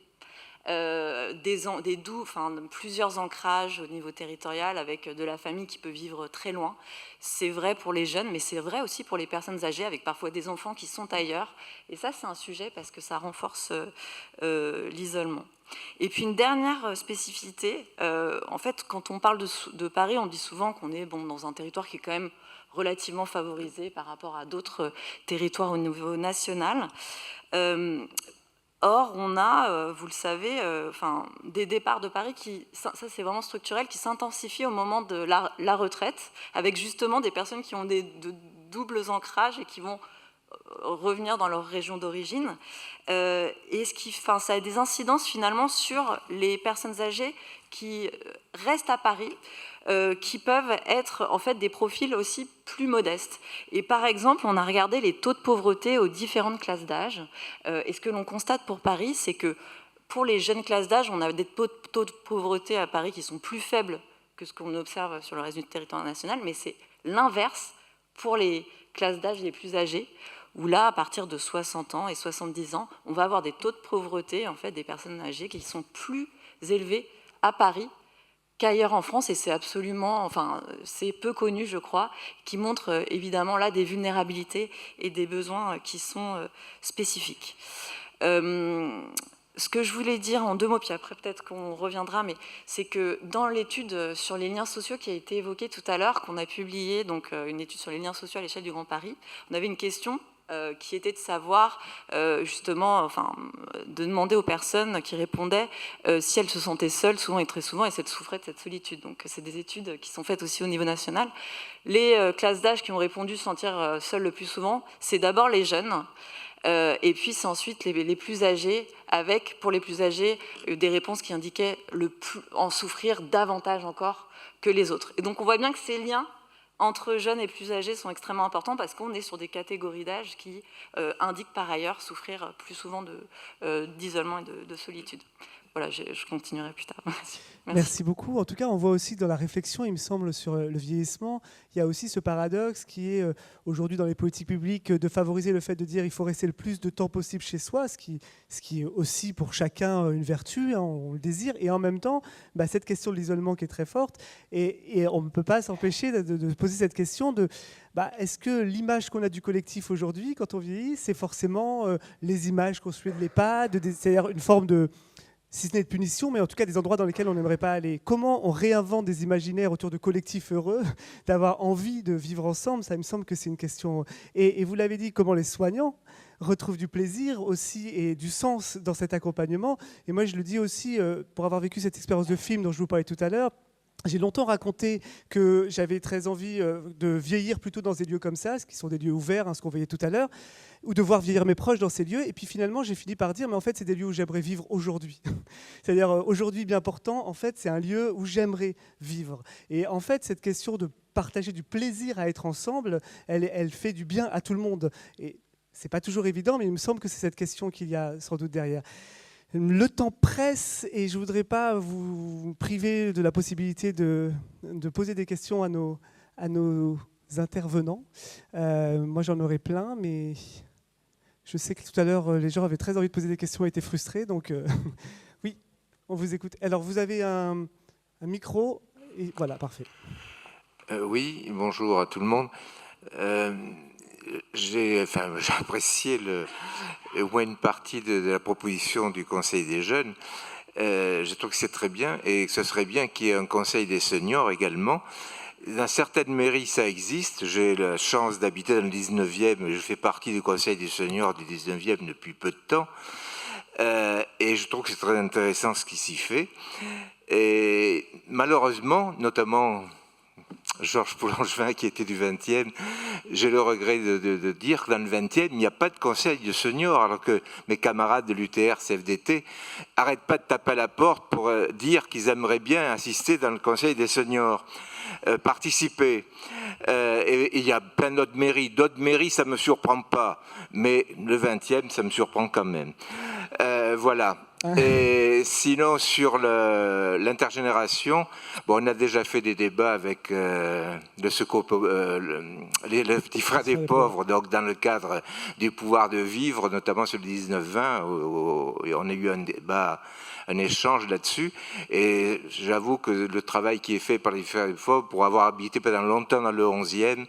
F: Plusieurs ancrages au niveau territorial avec de la famille qui peut vivre très loin. C'est vrai pour les jeunes, mais c'est vrai aussi pour les personnes âgées avec parfois des enfants qui sont ailleurs. Et ça, c'est un sujet parce que ça renforce l'isolement. Et puis une dernière spécificité, en fait, quand on parle de Paris, on dit souvent qu'on est dans un territoire qui est quand même relativement favorisé par rapport à d'autres territoires au niveau national. Or, on a, vous le savez, des départs de Paris ça c'est vraiment structurel, qui s'intensifient au moment de la retraite, avec justement des personnes qui ont de doubles ancrages et qui vont revenir dans leur région d'origine. Et ça a des incidences finalement sur les personnes âgées qui restent à Paris, qui peuvent être en fait des profils aussi plus modestes. Et par exemple, on a regardé les taux de pauvreté aux différentes classes d'âge. Et ce que l'on constate pour Paris, c'est que pour les jeunes classes d'âge, on a des taux de pauvreté à Paris qui sont plus faibles que ce qu'on observe sur le reste du territoire national, mais c'est l'inverse pour les classes d'âge les plus âgées, où là, à partir de 60 ans et 70 ans, on va avoir des taux de pauvreté, en fait, des personnes âgées qui sont plus élevés à Paris qu'ailleurs en France, et c'est c'est peu connu, je crois, qui montre évidemment là des vulnérabilités et des besoins qui sont spécifiques. Ce que je voulais dire en 2 mots, puis après peut-être qu'on reviendra, mais c'est que dans l'étude sur les liens sociaux qui a été évoquée tout à l'heure, qu'on a publiée, donc une étude sur les liens sociaux à l'échelle du Grand Paris, on avait une question qui était de savoir, justement, de demander aux personnes qui répondaient si elles se sentaient seules, souvent et très souvent, et si elles souffraient de cette solitude. Donc c'est des études qui sont faites aussi au niveau national. Les classes d'âge qui ont répondu se sentir seules le plus souvent, c'est d'abord les jeunes, et puis c'est ensuite les plus âgés, avec, pour les plus âgés, des réponses qui indiquaient en souffrir davantage encore que les autres. Et donc on voit bien que ces liens entre jeunes et plus âgés sont extrêmement importants parce qu'on est sur des catégories d'âge qui indiquent par ailleurs souffrir plus souvent d'isolement et de solitude. voilà, je continuerai plus tard. Merci.
A: Merci beaucoup. En tout cas, on voit aussi dans la réflexion, il me semble, sur le vieillissement, il y a aussi ce paradoxe qui est aujourd'hui dans les politiques publiques de favoriser le fait de dire il faut rester le plus de temps possible chez soi, ce qui est aussi pour chacun une vertu, hein, on le désire, et en même temps, cette question de l'isolement qui est très forte, et on ne peut pas s'empêcher de poser cette question de est-ce que l'image qu'on a du collectif aujourd'hui, quand on vieillit, c'est forcément les images construites de l'EHPAD, c'est-à-dire une forme de, si ce n'est de punition, mais en tout cas des endroits dans lesquels on n'aimerait pas aller. Comment on réinvente des imaginaires autour de collectifs heureux, d'avoir envie de vivre ensemble, ça me semble que c'est une question. Et vous l'avez dit, comment les soignants retrouvent du plaisir aussi et du sens dans cet accompagnement. Et moi, je le dis aussi, pour avoir vécu cette expérience de film dont je vous parlais tout à l'heure, j'ai longtemps raconté que j'avais très envie de vieillir plutôt dans des lieux comme ça, ce qui sont des lieux ouverts, ce qu'on voyait tout à l'heure, ou de voir vieillir mes proches dans ces lieux. Et puis finalement, j'ai fini par dire, mais en fait, c'est des lieux où j'aimerais vivre aujourd'hui. C'est-à-dire, aujourd'hui, bien portant, en fait, c'est un lieu où j'aimerais vivre. Et en fait, cette question de partager du plaisir à être ensemble, elle fait du bien à tout le monde. Et c'est pas toujours évident, mais il me semble que c'est cette question qu'il y a sans doute derrière. Le temps presse et je ne voudrais pas vous priver de la possibilité de poser des questions à nos intervenants. Moi, j'en aurais plein, mais je sais que tout à l'heure, les gens avaient très envie de poser des questions et étaient frustrés. Donc, oui, on vous écoute. Alors, vous avez un micro. Et voilà, parfait.
G: Oui, bonjour à tout le monde. J'ai apprécié au moins une partie de la proposition du Conseil des jeunes. Je trouve que c'est très bien et que ce serait bien qu'il y ait un Conseil des seniors également. Dans certaines mairies, ça existe. J'ai la chance d'habiter dans le 19e. Je fais partie du Conseil des seniors du 19e depuis peu de temps. Et je trouve que c'est très intéressant ce qui s'y fait. Et malheureusement, notamment Georges Poulangevin, qui était du 20e, j'ai le regret de dire que dans le 20e, il n'y a pas de conseil de seniors, alors que mes camarades de l'UTR, CFDT, n'arrêtent pas de taper à la porte pour dire qu'ils aimeraient bien assister dans le conseil des seniors, participer. Et il y a plein d'autres mairies. D'autres mairies, ça ne me surprend pas, mais le 20e, ça me surprend quand même. Voilà. Et sinon, sur l'intergénération, on a déjà fait des débats avec le secours, les petits frères des pauvres, donc dans le cadre du pouvoir de vivre, notamment sur le 19-20, où on a eu un débat, un échange là-dessus. Et j'avoue que le travail qui est fait par les frères des pauvres, pour avoir habité pendant longtemps dans le 11e,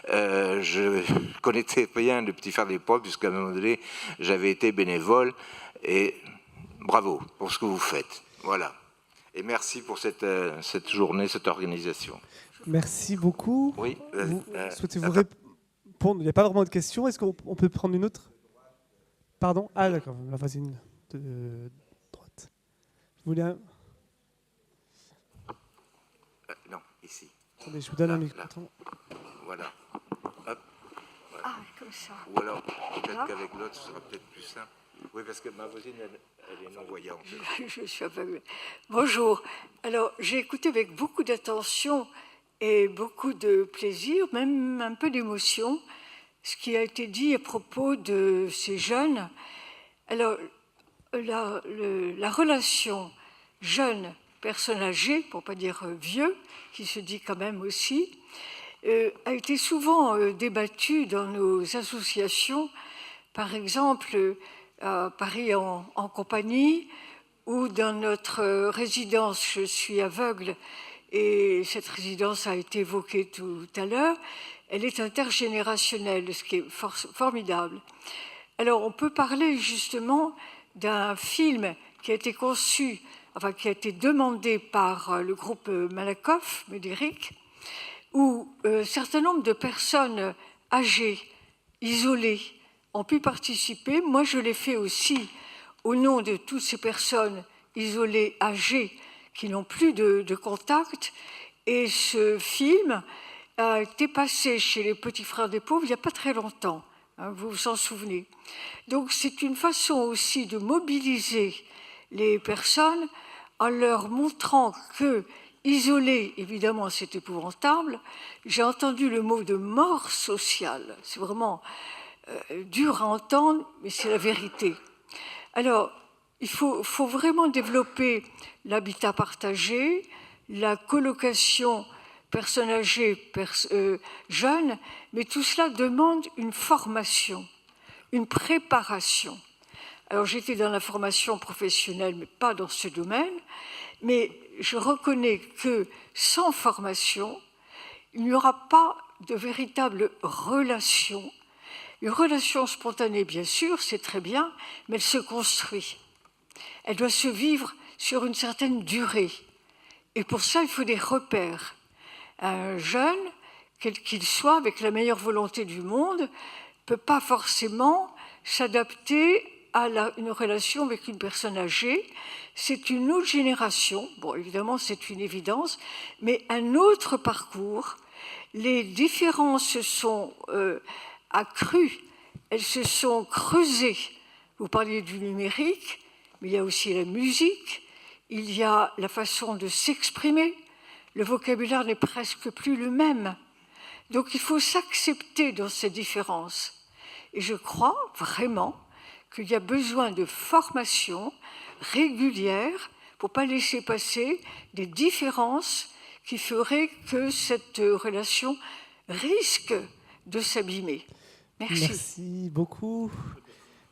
G: je connaissais bien le petit frère des pauvres, puisqu'à un moment donné, j'avais été bénévole. Et bravo pour ce que vous faites. Voilà. Et merci pour cette journée, cette organisation.
A: Merci beaucoup.
G: Oui.
A: Souhaitez-vous répondre? Il n'y a pas vraiment de questions. Est-ce qu'on peut prendre une autre? Pardon? Ah, d'accord. La voisine de droite. Vous voulez un...
G: Non, ici.
A: Attendez, je vous donne un micro.
G: Voilà. Hop. Voilà.
H: Ah, comme ça.
G: Ou alors, peut-être qu'avec l'autre, ce sera peut-être plus simple. Oui, parce que ma voisine, elle est non-voyante.
H: Je suis aveugle. Bonjour. Alors, j'ai écouté avec beaucoup d'attention et beaucoup de plaisir, même un peu d'émotion, ce qui a été dit à propos de ces jeunes. Alors, la relation jeune, personne âgée, pour ne pas dire vieux, qui se dit quand même aussi, a été souvent débattue dans nos associations. Par exemple, à Paris en compagnie, ou dans notre résidence, je suis aveugle, et cette résidence a été évoquée tout à l'heure, elle est intergénérationnelle, ce qui est formidable. Alors on peut parler justement d'un film qui a été conçu, enfin qui a été demandé par le groupe Malakoff, Médéric, où un certain nombre de personnes âgées, isolées, ont pu participer. Moi, je l'ai fait aussi au nom de toutes ces personnes isolées, âgées, qui n'ont plus de contact. Et ce film a été passé chez les Petits Frères des Pauvres il n'y a pas très longtemps. Hein, vous vous en souvenez. Donc, c'est une façon aussi de mobiliser les personnes en leur montrant que, isolées, évidemment, c'est épouvantable. J'ai entendu le mot de mort sociale. C'est vraiment dur à entendre, mais c'est la vérité. Alors, il faut vraiment développer l'habitat partagé, la colocation personnes âgées, jeunes, mais tout cela demande une formation, une préparation. Alors j'étais dans la formation professionnelle, mais pas dans ce domaine, mais je reconnais que sans formation, il n'y aura pas de véritable relation. Une relation spontanée, bien sûr, c'est très bien, mais elle se construit. Elle doit se vivre sur une certaine durée. Et pour ça, il faut des repères. Un jeune, quel qu'il soit, avec la meilleure volonté du monde, ne peut pas forcément s'adapter à une relation avec une personne âgée. C'est une autre génération. Bon, évidemment, c'est une évidence, mais un autre parcours. Les différences se sont accrues, elles se sont creusées. Vous parliez du numérique, mais il y a aussi la musique, il y a la façon de s'exprimer. Le vocabulaire n'est presque plus le même. Donc il faut s'accepter dans ces différences. Et je crois vraiment qu'il y a besoin de formation régulière pour ne pas laisser passer des différences qui feraient que cette relation risque de s'abîmer. Merci.
A: Merci beaucoup.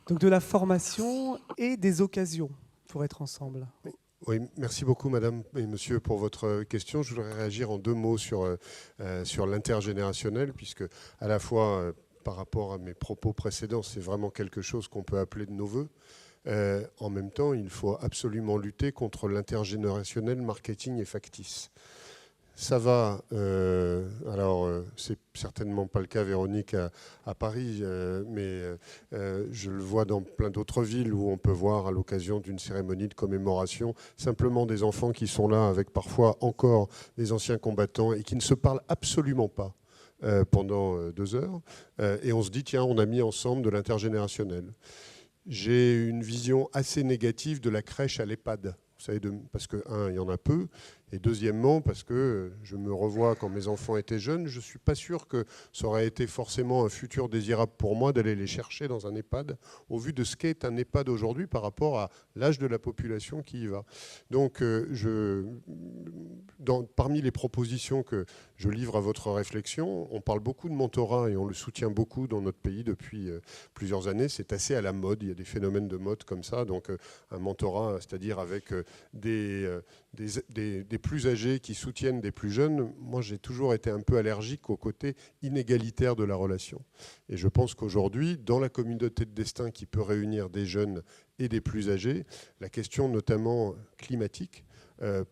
A: Donc de la formation et des occasions pour être ensemble.
D: Oui, merci beaucoup, madame et monsieur, pour votre question. Je voudrais réagir en 2 mots sur l'intergénérationnel, puisque à la fois, par rapport à mes propos précédents, c'est vraiment quelque chose qu'on peut appeler de nos voeux. En même temps, il faut absolument lutter contre l'intergénérationnel marketing et factice. Ça va, c'est certainement pas le cas, Véronique, à Paris, mais je le vois dans plein d'autres villes où on peut voir à l'occasion d'une cérémonie de commémoration simplement des enfants qui sont là avec parfois encore des anciens combattants et qui ne se parlent absolument pas pendant 2 heures. Et on se dit, tiens, on a mis ensemble de l'intergénérationnel. J'ai une vision assez négative de la crèche à l'EHPAD. Vous savez, parce que, il y en a peu, et deuxièmement, parce que je me revois quand mes enfants étaient jeunes, je ne suis pas sûr que ça aurait été forcément un futur désirable pour moi d'aller les chercher dans un EHPAD, au vu de ce qu'est un EHPAD aujourd'hui par rapport à l'âge de la population qui y va. Donc, parmi les propositions que je livre à votre réflexion, on parle beaucoup de mentorat et on le soutient beaucoup dans notre pays depuis plusieurs années. C'est assez à la mode, il y a des phénomènes de mode comme ça, donc un mentorat, c'est-à-dire avec des plus âgés qui soutiennent des plus jeunes. Moi, j'ai toujours été un peu allergique au côté inégalitaire de la relation. Et je pense qu'aujourd'hui, dans la communauté de destin qui peut réunir des jeunes et des plus âgés, la question notamment climatique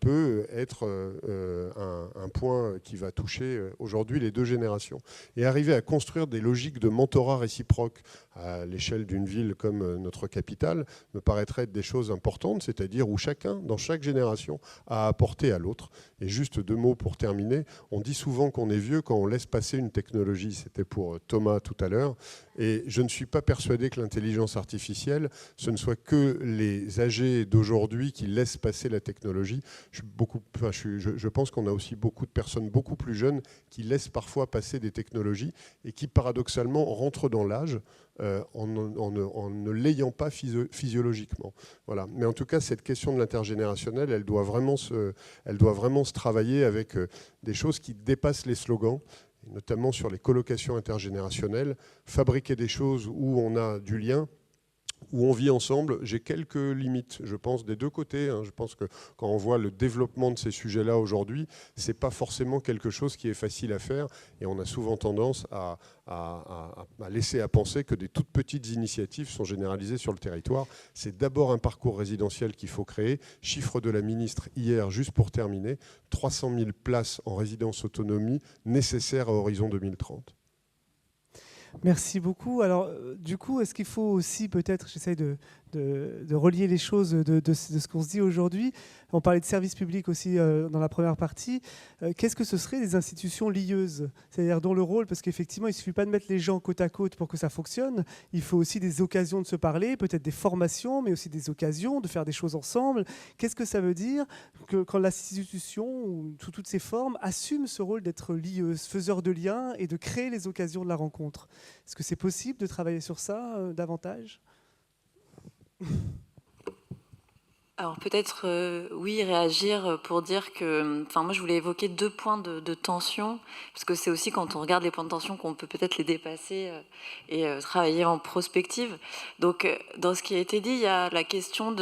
D: peut être un point qui va toucher aujourd'hui les 2 générations. Et arriver à construire des logiques de mentorat réciproque à l'échelle d'une ville comme notre capitale me paraîtrait être des choses importantes, c'est-à-dire où chacun, dans chaque génération, a apporté à l'autre. Et juste 2 mots pour terminer. On dit souvent qu'on est vieux quand on laisse passer une technologie. C'était pour Thomas tout à l'heure. Et je ne suis pas persuadé que l'intelligence artificielle, ce ne soit que les âgés d'aujourd'hui qui laissent passer la technologie. Je pense qu'on a aussi beaucoup de personnes beaucoup plus jeunes qui laissent parfois passer des technologies et qui, paradoxalement, rentrent dans l'âge en ne l'ayant pas physiologiquement. Voilà. Mais en tout cas, cette question de l'intergénérationnel, elle doit vraiment se travailler avec des choses qui dépassent les slogans, notamment sur les colocations intergénérationnelles, fabriquer des choses où on a du lien, où on vit ensemble. J'ai quelques limites, je pense, des 2 côtés. Je pense que quand on voit le développement de ces sujets-là aujourd'hui, ce n'est pas forcément quelque chose qui est facile à faire. Et on a souvent tendance à laisser à penser que des toutes petites initiatives sont généralisées sur le territoire. C'est d'abord un parcours résidentiel qu'il faut créer. Chiffre de la ministre hier, juste pour terminer, 300 000 places en résidence autonomie nécessaires à horizon 2030.
A: Merci beaucoup. Alors, du coup, est-ce qu'il faut aussi peut-être, j'essaie de relier les choses de ce qu'on se dit aujourd'hui. On parlait de services publics aussi dans la première partie. Qu'est-ce que ce serait des institutions lieuses ? C'est-à-dire dont le rôle, parce qu'effectivement, il ne suffit pas de mettre les gens côte à côte pour que ça fonctionne. Il faut aussi des occasions de se parler, peut-être des formations, mais aussi des occasions de faire des choses ensemble. Qu'est-ce que ça veut dire que quand l'institution, ou sous toutes ses formes, assume ce rôle d'être lieuse, faiseur de liens et de créer les occasions de la rencontre ? Est-ce que c'est possible de travailler sur ça davantage ?
F: Alors peut-être, oui, réagir pour dire que, moi je voulais évoquer 2 points de tension, parce que c'est aussi quand on regarde les points de tension qu'on peut peut-être les dépasser et travailler en prospective. Donc dans ce qui a été dit, il y a la question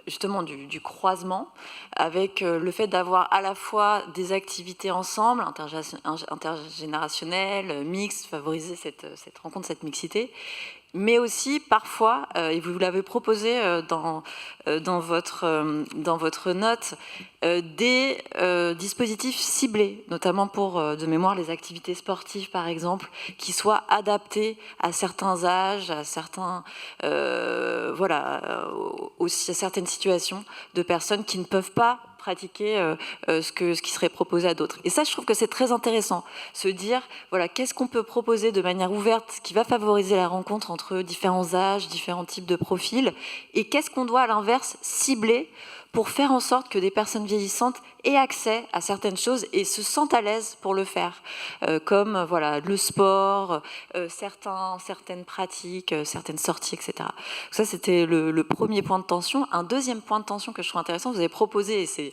F: justement du croisement, avec le fait d'avoir à la fois des activités ensemble, intergénérationnelles, mixtes, favoriser cette rencontre, cette mixité, mais aussi parfois, et vous l'avez proposé dans votre note, des dispositifs ciblés, notamment pour, de mémoire, les activités sportives, par exemple, qui soient adaptés à certains âges, à certains, aussi à certaines situations de personnes qui ne peuvent pas pratiquer ce qui serait proposé à d'autres. Et ça, je trouve que c'est très intéressant, se dire, voilà, qu'est-ce qu'on peut proposer de manière ouverte qui va favoriser la rencontre entre différents âges, différents types de profils, et qu'est-ce qu'on doit, à l'inverse, cibler pour faire en sorte que des personnes vieillissantes aient accès à certaines choses et se sentent à l'aise pour le faire, comme le sport, certaines pratiques, certaines sorties, etc. Ça, c'était le premier point de tension. Un deuxième point de tension que je trouve intéressant, vous avez proposé, et c'est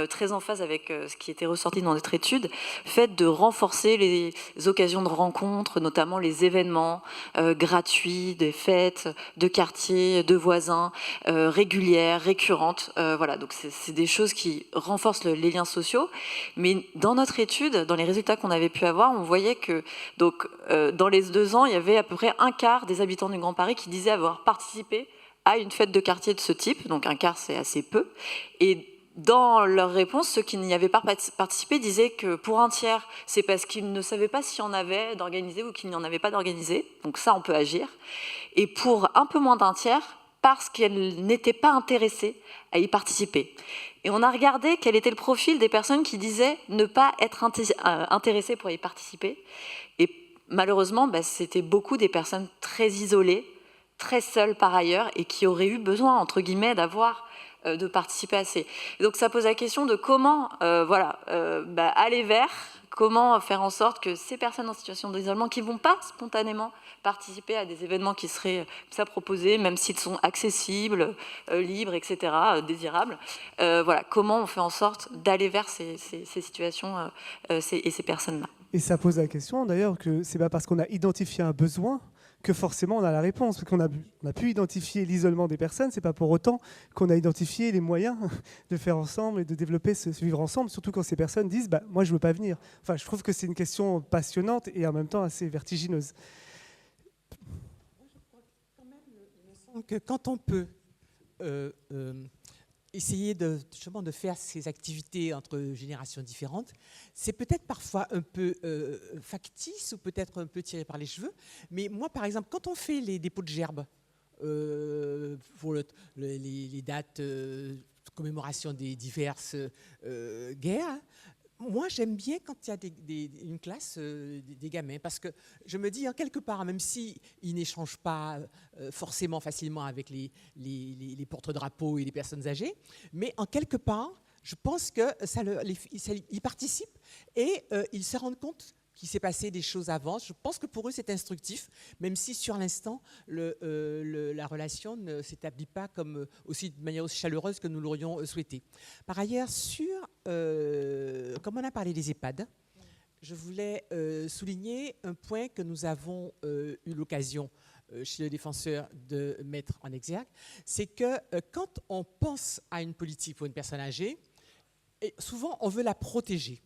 F: très en phase avec ce qui était ressorti dans notre étude, le fait de renforcer les occasions de rencontre, notamment les événements gratuits, des fêtes de quartier, de voisins, régulières, récurrentes. Donc c'est des choses qui renforcent les liens sociaux. Mais dans notre étude, dans les résultats qu'on avait pu avoir, on voyait que dans les 2 ans, il y avait à peu près 1/4 des habitants du Grand Paris qui disaient avoir participé à une fête de quartier de ce type. Donc 1/4, c'est assez peu. Et dans leur réponse, ceux qui n'y avaient pas participé disaient que pour 1/3, c'est parce qu'ils ne savaient pas s'il y en avait d'organisé ou qu'il n'y en avait pas d'organisé. Donc ça, on peut agir. Et pour un peu moins d'1/3, parce qu'elles n'étaient pas intéressées à y participer. Et on a regardé quel était le profil des personnes qui disaient ne pas être intéressées pour y participer. Et malheureusement, c'était beaucoup des personnes très isolées, très seules par ailleurs, et qui auraient eu besoin, entre guillemets, de participer à ces... Et donc ça pose la question de comment aller vers, comment faire en sorte que ces personnes en situation d'isolement qui ne vont pas spontanément participer à des événements qui seraient proposés, même s'ils sont accessibles, libres, etc., désirables. Comment on fait en sorte d'aller vers ces situations et ces personnes-là.
A: Et ça pose la question d'ailleurs que c'est pas parce qu'on a identifié un besoin que forcément on a la réponse. Parce qu'on a pu identifier l'isolement des personnes, c'est pas pour autant qu'on a identifié les moyens de faire ensemble et de développer ce vivre ensemble, surtout quand ces personnes disent moi je veux pas venir. Enfin, je trouve que c'est une question passionnante et en même temps assez vertigineuse.
E: Que quand on peut essayer justement de faire ces activités entre générations différentes, c'est peut-être parfois un peu factice ou peut-être un peu tiré par les cheveux. Mais moi, par exemple, quand on fait les dépôts de gerbes pour les dates de commémoration des diverses guerres, moi, j'aime bien quand il y a une classe, des gamins, parce que je me dis, en quelque part, même s'ils n'échangent pas forcément facilement avec les porte-drapeaux et les personnes âgées, mais en quelque part, je pense qu'ils participent et ils se rendent compte qu'il s'est passé des choses avant. Je pense que pour eux, c'est instructif, même si sur l'instant, la relation ne s'établit pas de manière aussi chaleureuse que nous l'aurions souhaité. Par ailleurs, comme on a parlé des EHPAD, je voulais souligner un point que nous avons eu l'occasion chez le défenseur de mettre en exergue, c'est que quand on pense à une politique pour une personne âgée, souvent on veut la protéger.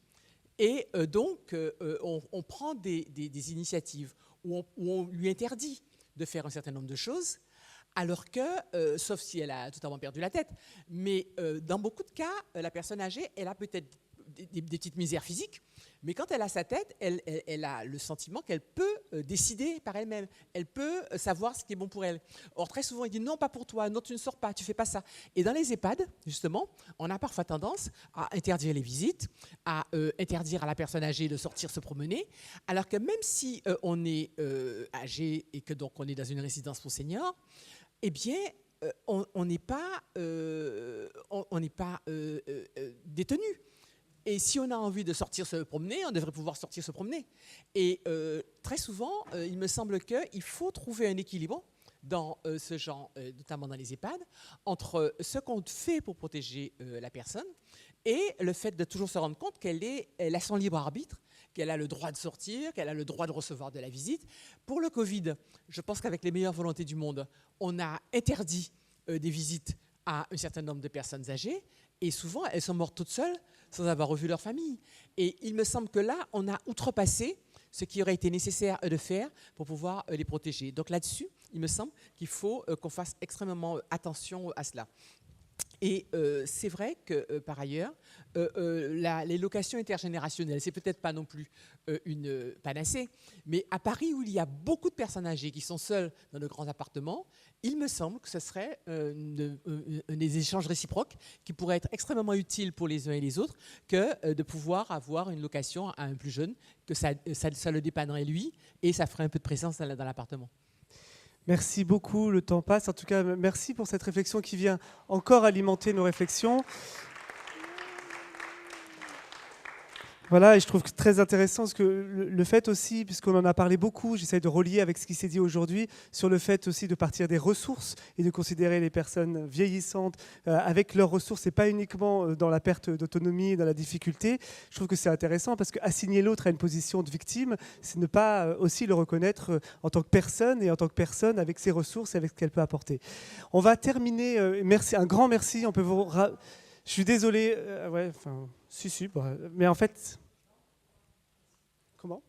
E: Et donc, on prend des initiatives où on lui interdit de faire un certain nombre de choses, alors que, sauf si elle a totalement perdu la tête, mais dans beaucoup de cas, la personne âgée, elle a peut-être des petites misères physiques, mais quand elle a sa tête, elle a le sentiment qu'elle peut décider par elle-même. Elle peut savoir ce qui est bon pour elle. Or, très souvent, il dit non, pas pour toi, non, tu ne sors pas, tu ne fais pas ça. Et dans les EHPAD, justement, on a parfois tendance à interdire les visites, à interdire à la personne âgée de sortir se promener, alors que même si on est âgé et que donc on est dans une résidence pour seniors, eh bien, on n'est pas détenu. Et si on a envie de sortir se promener, on devrait pouvoir sortir se promener. Et très souvent, il me semble qu'il faut trouver un équilibre dans ce genre, notamment dans les EHPAD, entre ce qu'on fait pour protéger la personne et le fait de toujours se rendre compte qu'elle a son libre arbitre, qu'elle a le droit de sortir, qu'elle a le droit de recevoir de la visite. Pour le Covid, je pense qu'avec les meilleures volontés du monde, on a interdit des visites à un certain nombre de personnes âgées, et souvent, elles sont mortes toutes seules sans avoir revu leur famille. Et il me semble que là, on a outrepassé ce qui aurait été nécessaire de faire pour pouvoir les protéger. Donc là-dessus, il me semble qu'il faut qu'on fasse extrêmement attention à cela. Et c'est vrai que, par ailleurs, les locations intergénérationnelles, c'est peut-être pas non plus une panacée, mais à Paris, où il y a beaucoup de personnes âgées qui sont seules dans de grands appartements, il me semble que ce serait des échanges réciproques qui pourraient être extrêmement utiles pour les uns et les autres que de pouvoir avoir une location à un plus jeune, que ça le dépannerait lui et ça ferait un peu de présence dans l'appartement.
A: Merci beaucoup, le temps passe. En tout cas, merci pour cette réflexion qui vient encore alimenter nos réflexions. Voilà, et je trouve que très intéressant parce que le fait aussi, puisqu'on en a parlé beaucoup, j'essaie de relier avec ce qui s'est dit aujourd'hui, sur le fait aussi de partir des ressources et de considérer les personnes vieillissantes avec leurs ressources et pas uniquement dans la perte d'autonomie et dans la difficulté. Je trouve que c'est intéressant parce qu'assigner l'autre à une position de victime, c'est ne pas aussi le reconnaître en tant que personne et en tant que personne avec ses ressources et avec ce qu'elle peut apporter. On va terminer, merci, un grand merci, on peut vous... Je suis désolé, ouais, enfin, si, mais en fait... Comment ?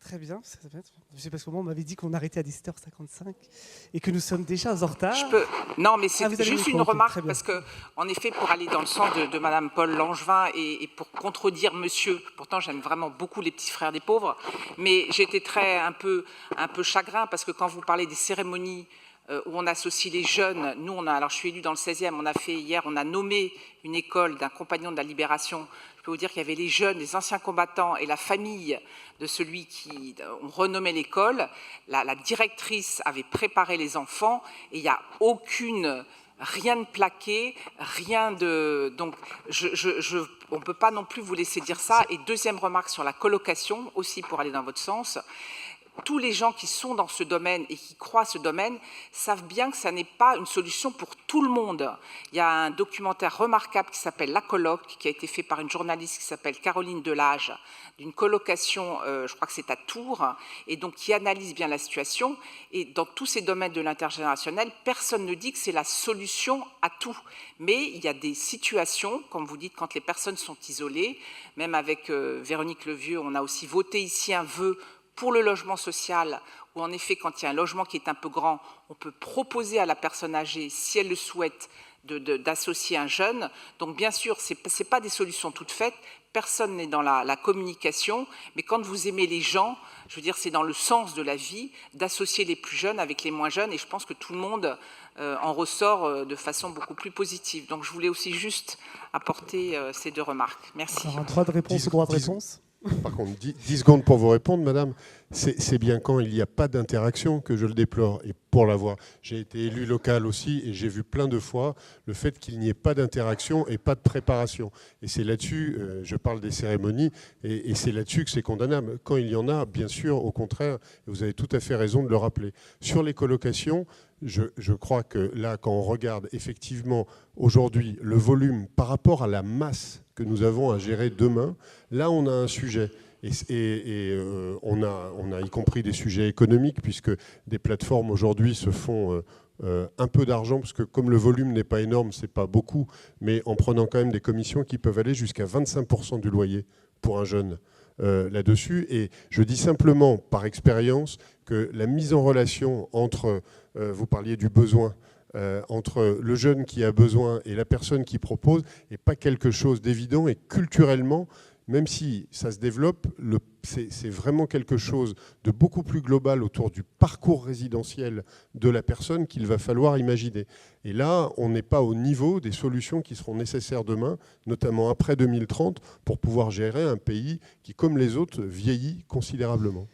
A: Très bien, c'est parce que moi, on m'avait dit qu'on arrêtait à 17h55 et que nous sommes déjà en retard.
I: Non, mais c'est juste une remarque, parce que, en effet, pour aller dans le sens de Madame Paul Langevin et pour contredire Monsieur, pourtant j'aime vraiment beaucoup les petits frères des pauvres, mais j'étais un peu chagrin parce que quand vous parlez des cérémonies où on associe les jeunes. Nous, alors je suis élue dans le 16e, on a nommé une école d'un compagnon de la Libération. Je peux vous dire qu'il y avait les jeunes, les anciens combattants et la famille de celui qui ont renommé l'école. La directrice avait préparé les enfants et il n'y a rien de plaqué, rien de... Donc, on ne peut pas non plus vous laisser dire ça. Et deuxième remarque sur la colocation, aussi pour aller dans votre sens, tous les gens qui sont dans ce domaine et qui croient ce domaine savent bien que ça n'est pas une solution pour tout le monde. Il y a un documentaire remarquable qui s'appelle La Coloc, qui a été fait par une journaliste qui s'appelle Caroline Delage, d'une colocation, je crois que c'est à Tours, et donc qui analyse bien la situation. Et dans tous ces domaines de l'intergénérationnel, personne ne dit que c'est la solution à tout. Mais il y a des situations, comme vous dites, quand les personnes sont isolées, même avec Véronique Levieux, on a aussi voté ici un vœu pour le logement social, où en effet, quand il y a un logement qui est un peu grand, on peut proposer à la personne âgée, si elle le souhaite, d'associer un jeune. Donc bien sûr, ce n'est pas des solutions toutes faites, personne n'est dans la communication, mais quand vous aimez les gens, je veux dire, c'est dans le sens de la vie d'associer les plus jeunes avec les moins jeunes, et je pense que tout le monde en ressort de façon beaucoup plus positive. Donc je voulais aussi juste apporter ces deux remarques. Merci.
A: Alors, un droit de réponse, droit de réponse.
D: Par contre, 10 secondes pour vous répondre, madame. C'est bien quand il n'y a pas d'interaction que je le déplore. Et pour l'avoir, j'ai été élu local aussi et j'ai vu plein de fois le fait qu'il n'y ait pas d'interaction et pas de préparation. Et c'est là-dessus, je parle des cérémonies, et c'est là-dessus que c'est condamnable. Quand il y en a, bien sûr, au contraire, vous avez tout à fait raison de le rappeler. Sur les colocations, je crois que là, quand on regarde effectivement aujourd'hui le volume par rapport à la masse que nous avons à gérer demain, là on a un sujet. Et on a y compris des sujets économiques, puisque des plateformes aujourd'hui se font un peu d'argent, parce que comme le volume n'est pas énorme, c'est pas beaucoup, mais en prenant quand même des commissions qui peuvent aller jusqu'à 25% du loyer pour un jeune là-dessus. Et je dis simplement, par expérience, que la mise en relation entre, vous parliez du besoin, entre le jeune qui a besoin et la personne qui propose n'est pas quelque chose d'évident, et culturellement, même si ça se développe, c'est vraiment quelque chose de beaucoup plus global autour du parcours résidentiel de la personne qu'il va falloir imaginer. Et là, on n'est pas au niveau des solutions qui seront nécessaires demain, notamment après 2030, pour pouvoir gérer un pays qui, comme les autres, vieillit considérablement.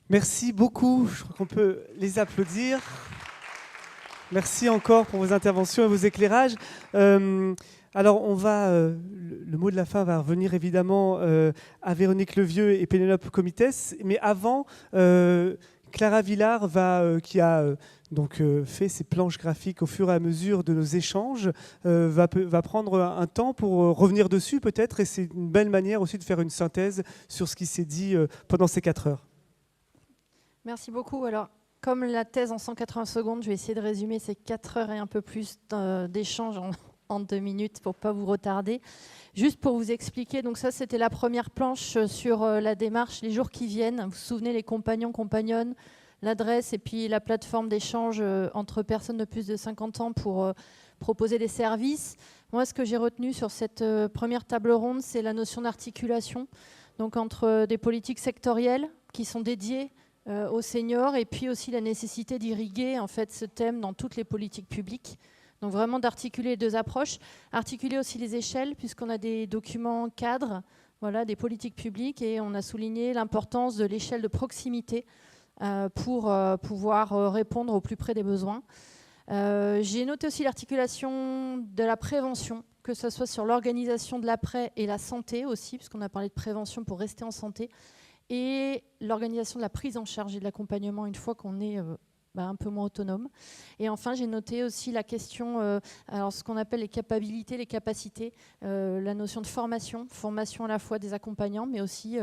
A: Merci beaucoup. Je crois qu'on peut les applaudir. Merci encore pour vos interventions et vos éclairages. Alors, le mot de la fin va revenir évidemment à Véronique Levieux et Pénélope Comitès. Mais avant, Clara Villard, qui a donc fait ces planches graphiques au fur et à mesure de nos échanges, va prendre un temps pour revenir dessus peut-être, et c'est une belle manière aussi de faire une synthèse sur ce qui s'est dit pendant ces 4 heures.
J: Merci beaucoup. Alors, comme la thèse en 180 secondes, je vais essayer de résumer ces 4 heures et un peu plus d'échanges en 2 minutes pour ne pas vous retarder. Juste pour vous expliquer, donc ça c'était la première planche sur la démarche, les jours qui viennent. Vous vous souvenez, les compagnons, compagnonnes, l'adresse et puis la plateforme d'échange entre personnes de plus de 50 ans pour proposer des services. Moi, ce que j'ai retenu sur cette première table ronde, c'est la notion d'articulation, donc entre des politiques sectorielles qui sont dédiées aux seniors, et puis aussi la nécessité d'irriguer en fait ce thème dans toutes les politiques publiques. Donc vraiment d'articuler les 2 approches, articuler aussi les échelles, puisqu'on a des documents cadres, voilà, des politiques publiques, et on a souligné l'importance de l'échelle de proximité pour pouvoir répondre au plus près des besoins. J'ai noté aussi l'articulation de la prévention, que ce soit sur l'organisation de l'après et la santé aussi, puisqu'on a parlé de prévention pour rester en santé, et l'organisation de la prise en charge et de l'accompagnement une fois qu'on est un peu moins autonome. Et enfin, j'ai noté aussi la question, alors ce qu'on appelle les capacités, la notion de formation à la fois des accompagnants, mais aussi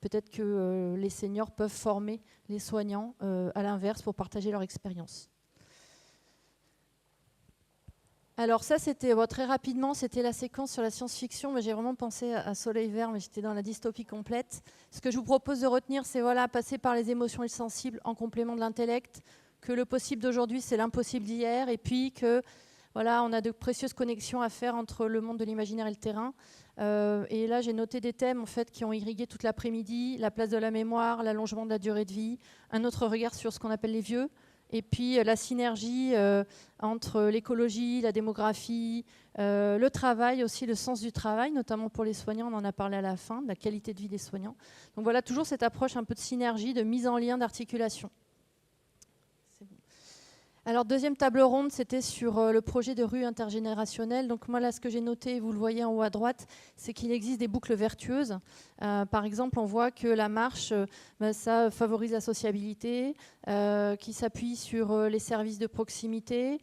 J: peut-être que les seniors peuvent former les soignants à l'inverse pour partager leur expérience. Alors ça, c'était très rapidement, c'était la séquence sur la science-fiction, mais j'ai vraiment pensé à Soleil Vert, mais j'étais dans la dystopie complète. Ce que je vous propose de retenir, c'est passer par les émotions et le sensible en complément de l'intellect, que le possible d'aujourd'hui, c'est l'impossible d'hier, et puis que on a de précieuses connexions à faire entre le monde de l'imaginaire et le terrain. Et là, j'ai noté des thèmes en fait, qui ont irrigué toute l'après-midi, la place de la mémoire, l'allongement de la durée de vie, un autre regard sur ce qu'on appelle les vieux, et puis la synergie entre l'écologie, la démographie, le travail aussi, le sens du travail, notamment pour les soignants, on en a parlé à la fin, de la qualité de vie des soignants. Donc voilà, toujours cette approche un peu de synergie, de mise en lien, d'articulation. Alors, deuxième table ronde, c'était sur le projet de rue intergénérationnelle. Donc moi, là, ce que j'ai noté, vous le voyez en haut à droite, c'est qu'il existe des boucles vertueuses. Par exemple, on voit que la marche, ça favorise la sociabilité, qui s'appuie sur les services de proximité,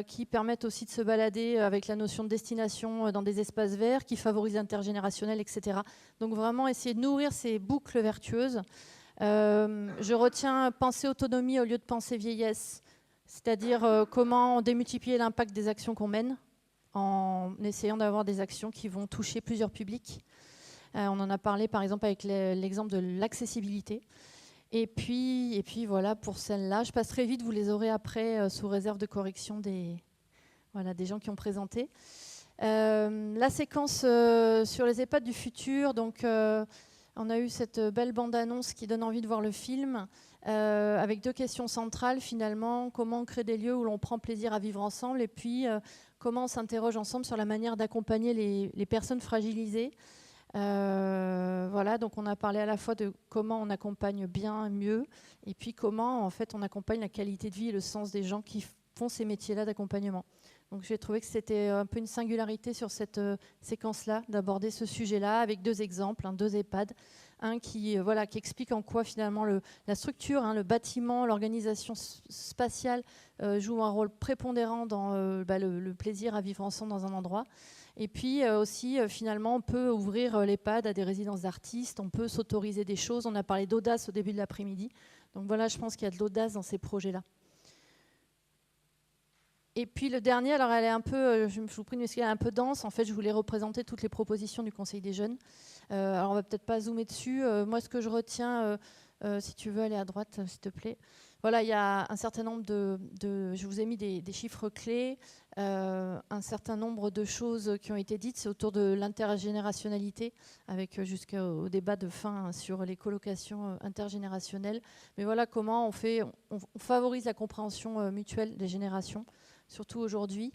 J: qui permettent aussi de se balader avec la notion de destination dans des espaces verts, qui favorise l'intergénérationnel, etc. Donc vraiment, essayer de nourrir ces boucles vertueuses. Je retiens penser autonomie au lieu de penser vieillesse. C'est-à-dire comment démultiplier l'impact des actions qu'on mène en essayant d'avoir des actions qui vont toucher plusieurs publics. On en a parlé par exemple avec l'exemple de l'accessibilité. Et puis voilà pour celle-là. Je passe très vite, vous les aurez après sous réserve de correction des gens qui ont présenté. La séquence sur les EHPAD du futur, donc on a eu cette belle bande-annonce qui donne envie de voir le film. Avec 2 questions centrales finalement, comment on crée des lieux où l'on prend plaisir à vivre ensemble, et puis comment on s'interroge ensemble sur la manière d'accompagner les personnes fragilisées. Donc on a parlé à la fois de comment on accompagne bien, mieux, et puis comment en fait on accompagne la qualité de vie et le sens des gens qui font ces métiers-là d'accompagnement. Donc j'ai trouvé que c'était un peu une singularité sur cette séquence-là, d'aborder ce sujet-là avec 2 exemples, 2 EHPAD. Un qui explique en quoi finalement la structure, le bâtiment, l'organisation spatiale joue un rôle prépondérant dans le plaisir à vivre ensemble dans un endroit. Et puis aussi, finalement, on peut ouvrir l'EHPAD à des résidences d'artistes, on peut s'autoriser des choses. On a parlé d'audace au début de l'après-midi. Donc voilà, je pense qu'il y a de l'audace dans ces projets-là. Et puis le dernier, alors elle est un peu, je vous prie de m'excuser, elle est un peu dense. En fait, je voulais représenter toutes les propositions du Conseil des jeunes. Alors on va peut-être pas zoomer dessus. Moi, ce que je retiens, si tu veux aller à droite, s'il te plaît. Voilà, il y a un certain nombre je vous ai mis des chiffres clés, un certain nombre de choses qui ont été dites. C'est autour de l'intergénérationnalité, avec jusqu'au débat de fin sur les colocations intergénérationnelles. Mais voilà comment on favorise la compréhension mutuelle des générations, surtout aujourd'hui.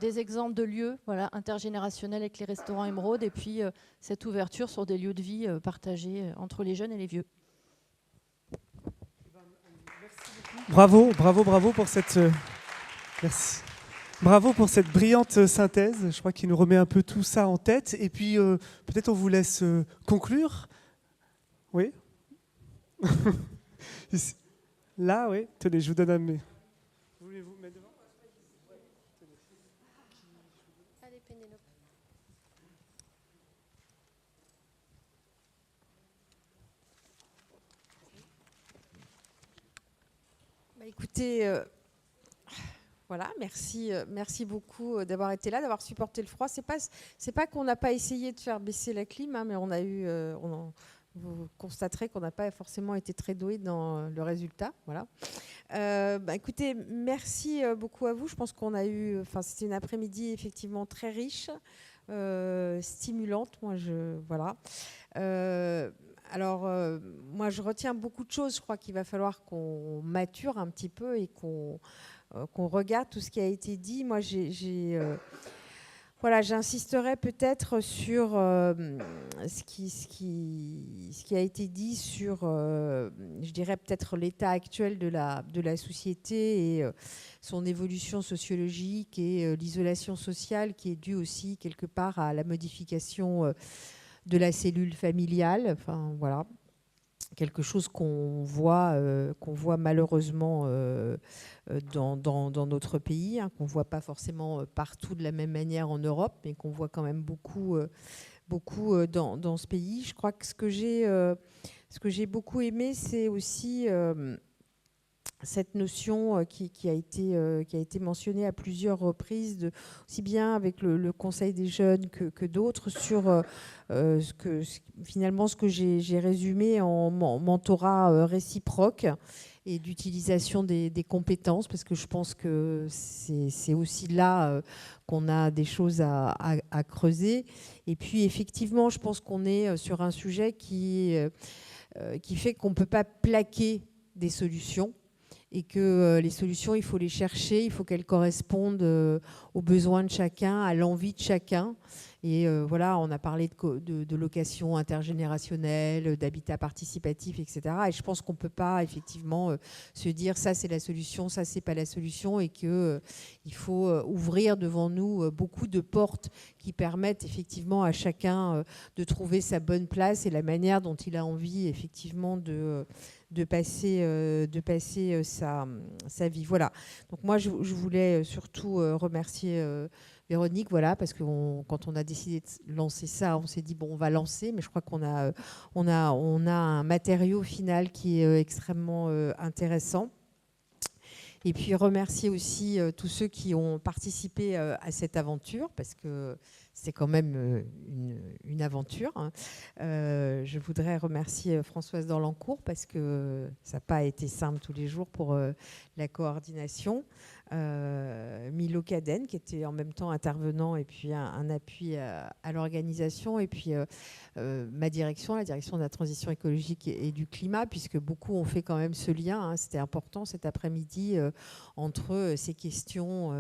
J: Des exemples de lieux intergénérationnels avec les restaurants Émeraude, et puis cette ouverture sur des lieux de vie partagés entre les jeunes et les vieux.
A: Bravo pour cette merci. Bravo pour cette brillante synthèse. Je crois qu'il nous remet un peu tout ça en tête. Et puis peut-être on vous laisse conclure. Oui. Là, oui. Tenez, je vous donne un de mes... Voulez-vous mettre devant?
J: Allez, Pénélope.
K: Écoutez, voilà, merci beaucoup d'avoir été là, d'avoir supporté le froid. C'est pas qu'on n'a pas essayé de faire baisser la clim, hein, mais on a eu, vous constaterez qu'on n'a pas forcément été très doué dans le résultat. Voilà. Écoutez, merci beaucoup à vous. Je pense qu'on a eu, c'était une après-midi effectivement très riche, stimulante. Voilà. Moi, je retiens beaucoup de choses. Je crois qu'il va falloir qu'on mature un petit peu et qu'on regarde tout ce qui a été dit. Moi, j'insisterai peut-être sur ce qui a été dit sur, je dirais peut-être l'état actuel de la société et son évolution sociologique et l'isolation sociale qui est due aussi quelque part à la modification de la cellule familiale. Enfin, voilà. Quelque chose qu'on voit malheureusement dans notre pays, hein, qu'on ne voit pas forcément partout de la même manière en Europe, mais qu'on voit quand même beaucoup dans ce pays. Je crois que ce que j'ai beaucoup aimé, c'est aussi cette notion qui a été mentionnée à plusieurs reprises, aussi bien avec le Conseil des jeunes que d'autres, sur finalement ce que j'ai résumé en mentorat réciproque et d'utilisation des compétences, parce que je pense que c'est aussi là qu'on a des choses à creuser. Et puis effectivement, je pense qu'on est sur un sujet qui fait qu'on ne peut pas plaquer des solutions, et que les solutions, il faut les chercher, il faut qu'elles correspondent aux besoins de chacun, à l'envie de chacun. Et voilà, on a parlé de location intergénérationnelle, d'habitat participatif, etc. Et je pense qu'on ne peut pas effectivement se dire ça c'est la solution, ça c'est pas la solution, et qu'il faut ouvrir devant nous beaucoup de portes qui permettent effectivement à chacun de trouver sa bonne place et la manière dont il a envie effectivement de passer sa vie. Voilà. Donc moi, je voulais surtout remercier Véronique, voilà, parce que quand on a décidé de lancer ça, on s'est dit bon, on va lancer, mais je crois qu'on a un matériau final qui est extrêmement intéressant. Et puis remercier aussi tous ceux qui ont participé à cette aventure, parce que c'est quand même une aventure. Hein. Je voudrais remercier Françoise Dorlancourt, parce que ça n'a pas été simple tous les jours pour la coordination. Milo Cadenne, qui était en même temps intervenant et puis un appui à l'organisation, et puis ma direction, la direction de la transition écologique et du climat, puisque beaucoup ont fait quand même ce lien. Hein. C'était important cet après-midi entre ces questions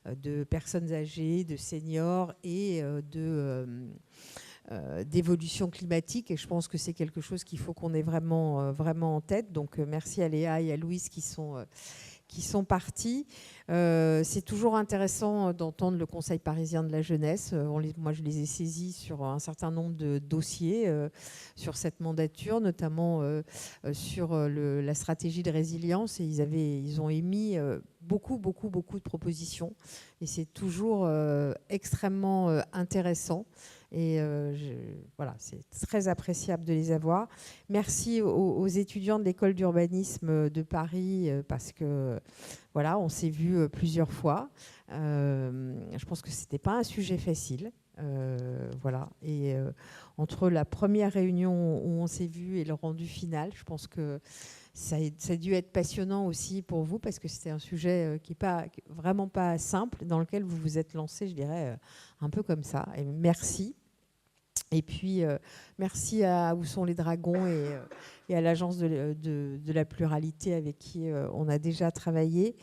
K: de personnes âgées, de seniors et d'évolution climatique, et je pense que c'est quelque chose qu'il faut qu'on ait vraiment en tête. Donc merci à Léa et à Louise qui sont partis. C'est toujours intéressant d'entendre le Conseil parisien de la jeunesse. Moi, je les ai saisis sur un certain nombre de dossiers sur cette mandature, notamment sur la stratégie de résilience. Et ils ont émis beaucoup de propositions. Et c'est toujours extrêmement intéressant. Et voilà, c'est très appréciable de les avoir. Merci aux étudiants de l'école d'urbanisme de Paris, parce que voilà, on s'est vu plusieurs fois. Je pense que c'était pas un sujet facile. Voilà. Et entre la première réunion où on s'est vu et le rendu final, je pense que ça a dû être passionnant aussi pour vous, parce que c'était un sujet qui n'est vraiment pas simple, dans lequel vous vous êtes lancé, je dirais, un peu comme ça. Et merci. Et puis, merci à Où sont les dragons et à l'Agence de la pluralité avec qui on a déjà travaillé.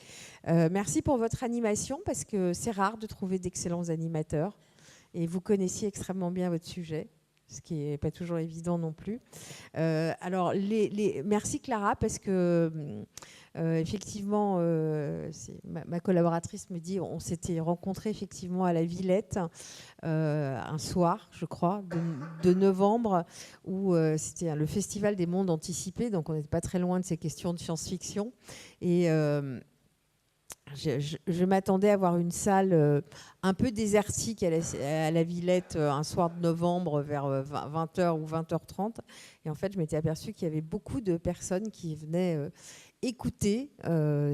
K: Merci pour votre animation, parce que c'est rare de trouver d'excellents animateurs. Et vous connaissiez extrêmement bien votre sujet. ce qui n'est pas toujours évident non plus. Alors, merci Clara, parce que effectivement, ma collaboratrice me dit, on s'était rencontrés effectivement à la Villette un soir, je crois, de novembre, où c'était le Festival des mondes anticipés, donc on n'était pas très loin de ces questions de science-fiction. Et je m'attendais à avoir une salle un peu désertique à la Villette un soir de novembre vers 20h ou 20h30. Et en fait, je m'étais aperçue qu'il y avait beaucoup de personnes qui venaient écouter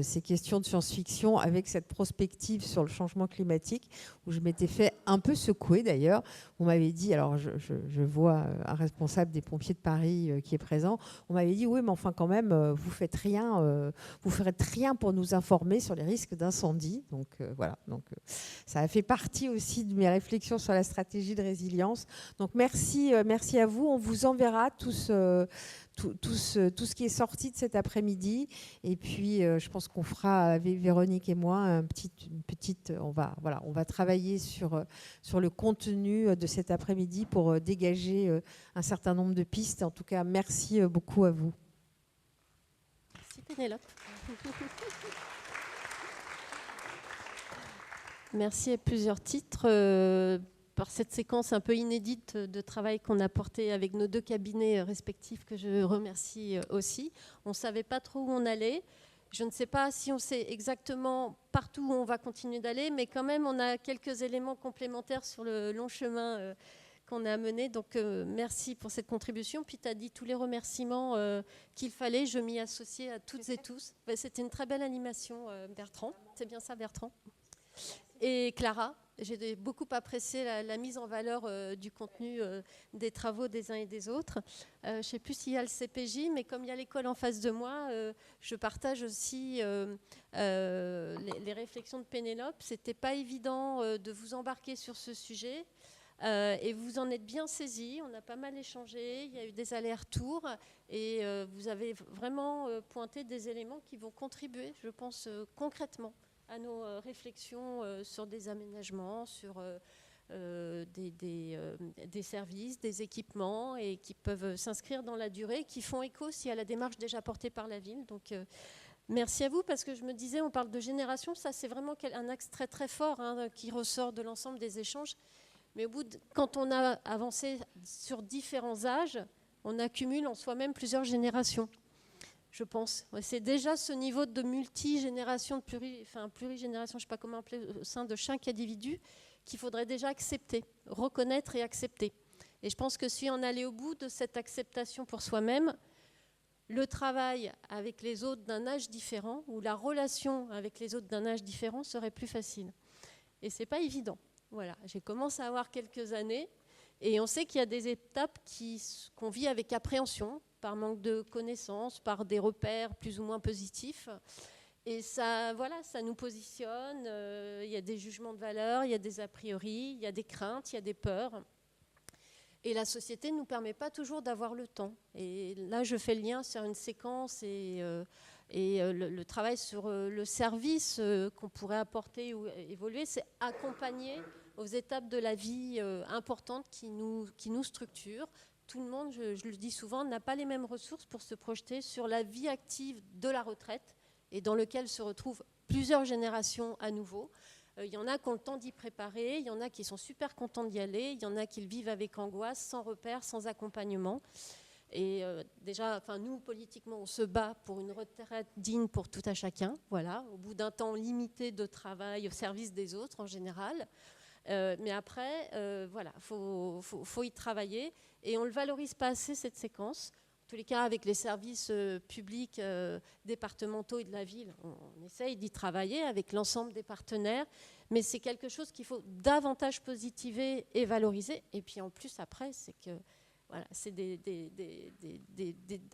K: ces questions de science-fiction avec cette prospective sur le changement climatique, où je m'étais fait un peu secouer d'ailleurs. On m'avait dit, alors je vois un responsable des pompiers de Paris qui est présent, on m'avait dit oui mais enfin quand même vous faites rien, vous ferez rien pour nous informer sur les risques d'incendie. Donc voilà, donc ça a fait partie aussi de mes réflexions sur la stratégie de résilience. Donc merci à vous, on vous enverra tous tout ce qui est sorti de cet après-midi. Et puis, je pense qu'on fera, avec Véronique et moi, on va travailler sur le contenu de cet après-midi pour dégager un certain nombre de pistes. En tout cas, merci beaucoup à vous.
L: Merci Pénélope. Merci à plusieurs titres. Par cette séquence un peu inédite de travail qu'on a porté avec nos 2 cabinets respectifs, que je remercie aussi. On ne savait pas trop où on allait. Je ne sais pas si on sait exactement partout où on va continuer d'aller, mais quand même, on a quelques éléments complémentaires sur le long chemin qu'on a mené. Donc, merci pour cette contribution. Puis, tu as dit tous les remerciements qu'il fallait. Je m'y associais à toutes et tous. C'était une très belle animation, Bertrand. C'est bien ça, Bertrand ? Et Clara, j'ai beaucoup apprécié la mise en valeur du contenu des travaux des uns et des autres. Je ne sais plus s'il y a le CPJ, mais comme il y a l'école en face de moi, je partage aussi les réflexions de Pénélope. Ce n'était pas évident de vous embarquer sur ce sujet. Et vous en êtes bien saisis, on a pas mal échangé, il y a eu des allers-retours et vous avez vraiment pointé des éléments qui vont contribuer, je pense, concrètement à nos réflexions sur des aménagements, sur des services, des équipements et qui peuvent s'inscrire dans la durée, qui font écho aussi à la démarche déjà portée par la ville. Donc merci à vous, parce que je me disais, on parle de génération, ça c'est vraiment un axe très très fort qui ressort de l'ensemble des échanges. Mais quand on a avancé sur différents âges, on accumule en soi-même plusieurs générations. Je pense. C'est déjà ce niveau de multigénération, plurigénération, je ne sais pas comment appeler, au sein de chaque individu, qu'il faudrait déjà accepter, reconnaître et accepter. Et je pense que si on allait au bout de cette acceptation pour soi-même, le travail avec les autres d'un âge différent, ou la relation avec les autres d'un âge différent serait plus facile. Et ce n'est pas évident. Voilà. J'ai commencé à avoir quelques années, et on sait qu'il y a des étapes qu'on vit avec appréhension, par manque de connaissances, par des repères plus ou moins positifs. Et ça nous positionne, il y a des jugements de valeur, il y a des a priori, il y a des craintes, il y a des peurs. Et la société ne nous permet pas toujours d'avoir le temps. Et là, je fais le lien sur une séquence et le travail sur le service qu'on pourrait apporter ou évoluer, c'est accompagner aux étapes de la vie importantes qui nous structurent. Tout le monde, je le dis souvent, n'a pas les mêmes ressources pour se projeter sur la vie active de la retraite et dans lequel se retrouvent plusieurs générations à nouveau. Il y en a qui ont le temps d'y préparer, il y en a qui sont super contents d'y aller, il y en a qui le vivent avec angoisse, sans repère, sans accompagnement. Et déjà, nous, politiquement, on se bat pour une retraite digne pour tout à chacun, voilà, au bout d'un temps limité de travail au service des autres en général. Mais après, faut y travailler et on ne le valorise pas assez, cette séquence. En tous les cas, avec les services publics départementaux et de la ville, on essaye d'y travailler avec l'ensemble des partenaires, mais c'est quelque chose qu'il faut davantage positiver et valoriser. Et puis en plus, après, c'est que c'est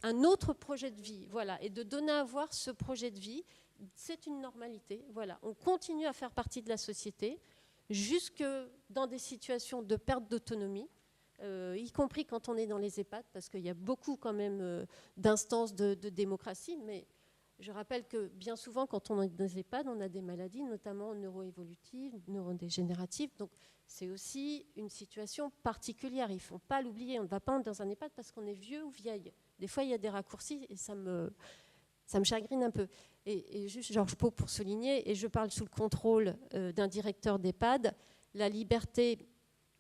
L: un autre projet de vie. Voilà. Et de donner à voir ce projet de vie, c'est une normalité. Voilà. On continue à faire partie de la société, jusque dans des situations de perte d'autonomie, y compris quand on est dans les EHPAD, parce qu'il y a beaucoup quand même d'instances de démocratie, mais Je rappelle que bien souvent, quand on est dans les EHPAD, on a des maladies, notamment neuroévolutives, neurodégénératives. Donc, c'est aussi une situation particulière. Il ne faut pas l'oublier. On ne va pas dans un EHPAD parce qu'on est vieux ou vieille. Des fois, il y a des raccourcis et ça me chagrine un peu. Et juste, Georges Pau, pour souligner, et je parle sous le contrôle d'un directeur d'EHPAD, la liberté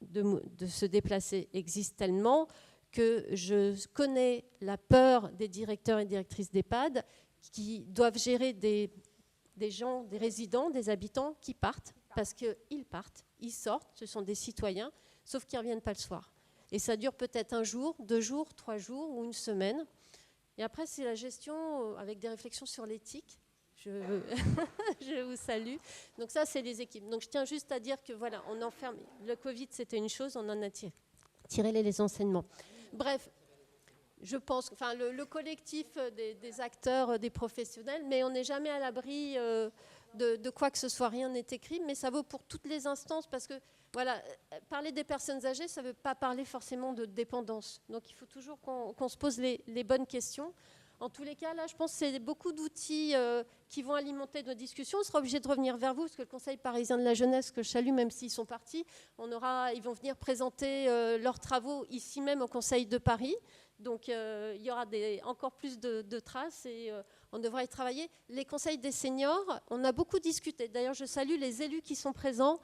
L: de se déplacer existe tellement que je connais la peur des directeurs et directrices d'EHPAD qui doivent gérer des gens, des résidents, des habitants qui partent, parce qu'ils partent, ils sortent, ce sont des citoyens, sauf qu'ils ne reviennent pas le soir. Et ça dure peut-être 1 jour, 2 jours, 3 jours ou 1 semaine. Et après, c'est la gestion avec des réflexions sur l'éthique. Je vous salue. Donc ça, c'est les équipes. Donc je tiens juste à dire que voilà, on enferme. Le Covid, c'était une chose, on en a tiré les enseignements. Bref, je pense, enfin, le collectif des acteurs, des professionnels, mais on n'est jamais à l'abri de quoi que ce soit. Rien n'est écrit, mais ça vaut pour toutes les instances parce que voilà, parler des personnes âgées, ça ne veut pas parler forcément de dépendance. Donc il faut toujours qu'on se pose les bonnes questions. En tous les cas, là, je pense que c'est beaucoup d'outils qui vont alimenter nos discussions. On sera obligé de revenir vers vous, parce que le Conseil parisien de la jeunesse, que je salue, même s'ils sont partis, ils vont venir présenter leurs travaux ici même au Conseil de Paris. Donc, il y aura encore plus de traces et on devra y travailler. Les conseils des seniors, on a beaucoup discuté. D'ailleurs, je salue les élus qui sont présents.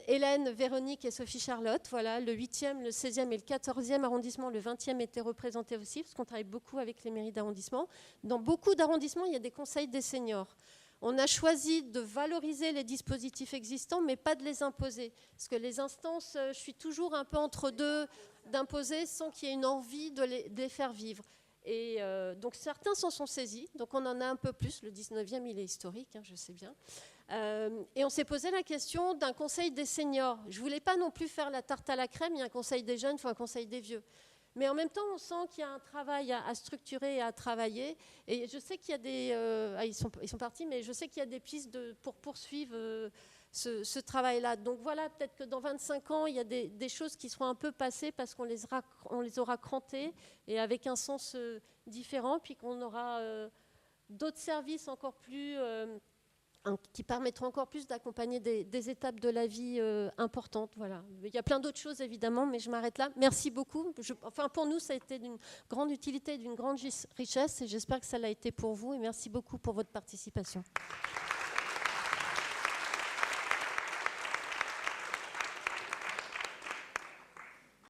L: Hélène, Véronique et Sophie Charlotte, voilà, le 8e, le 16e et le 14e arrondissement, le 20e étaient représentés aussi, parce qu'on travaille beaucoup avec les mairies d'arrondissement. Dans beaucoup d'arrondissements, il y a des conseils des seniors. On a choisi de valoriser les dispositifs existants, mais pas de les imposer. Parce que les instances, je suis toujours un peu entre deux, d'imposer sans qu'il y ait une envie de les faire vivre. Et donc certains s'en sont saisis, donc on en a un peu plus. Le 19e, il est historique, hein, je sais bien. Et on s'est posé la question d'un conseil des seniors. Je ne voulais pas non plus faire la tarte à la crème, il y a un conseil des jeunes, il faut un conseil des vieux. Mais en même temps, on sent qu'il y a un travail à structurer et à travailler. Et je sais qu'il y a des... ils sont partis, mais je sais qu'il y a des pistes pour poursuivre ce travail-là. Donc voilà, peut-être que dans 25 ans, il y a des choses qui seront un peu passées parce qu'on les aura crantées et avec un sens différent, puis qu'on aura d'autres services encore plus... qui permettront encore plus d'accompagner des étapes de la vie importantes. Voilà. Il y a plein d'autres choses, évidemment, mais je m'arrête là. Merci beaucoup. Pour nous, ça a été d'une grande utilité, d'une grande richesse, et j'espère que ça l'a été pour vous. Et merci beaucoup pour votre participation.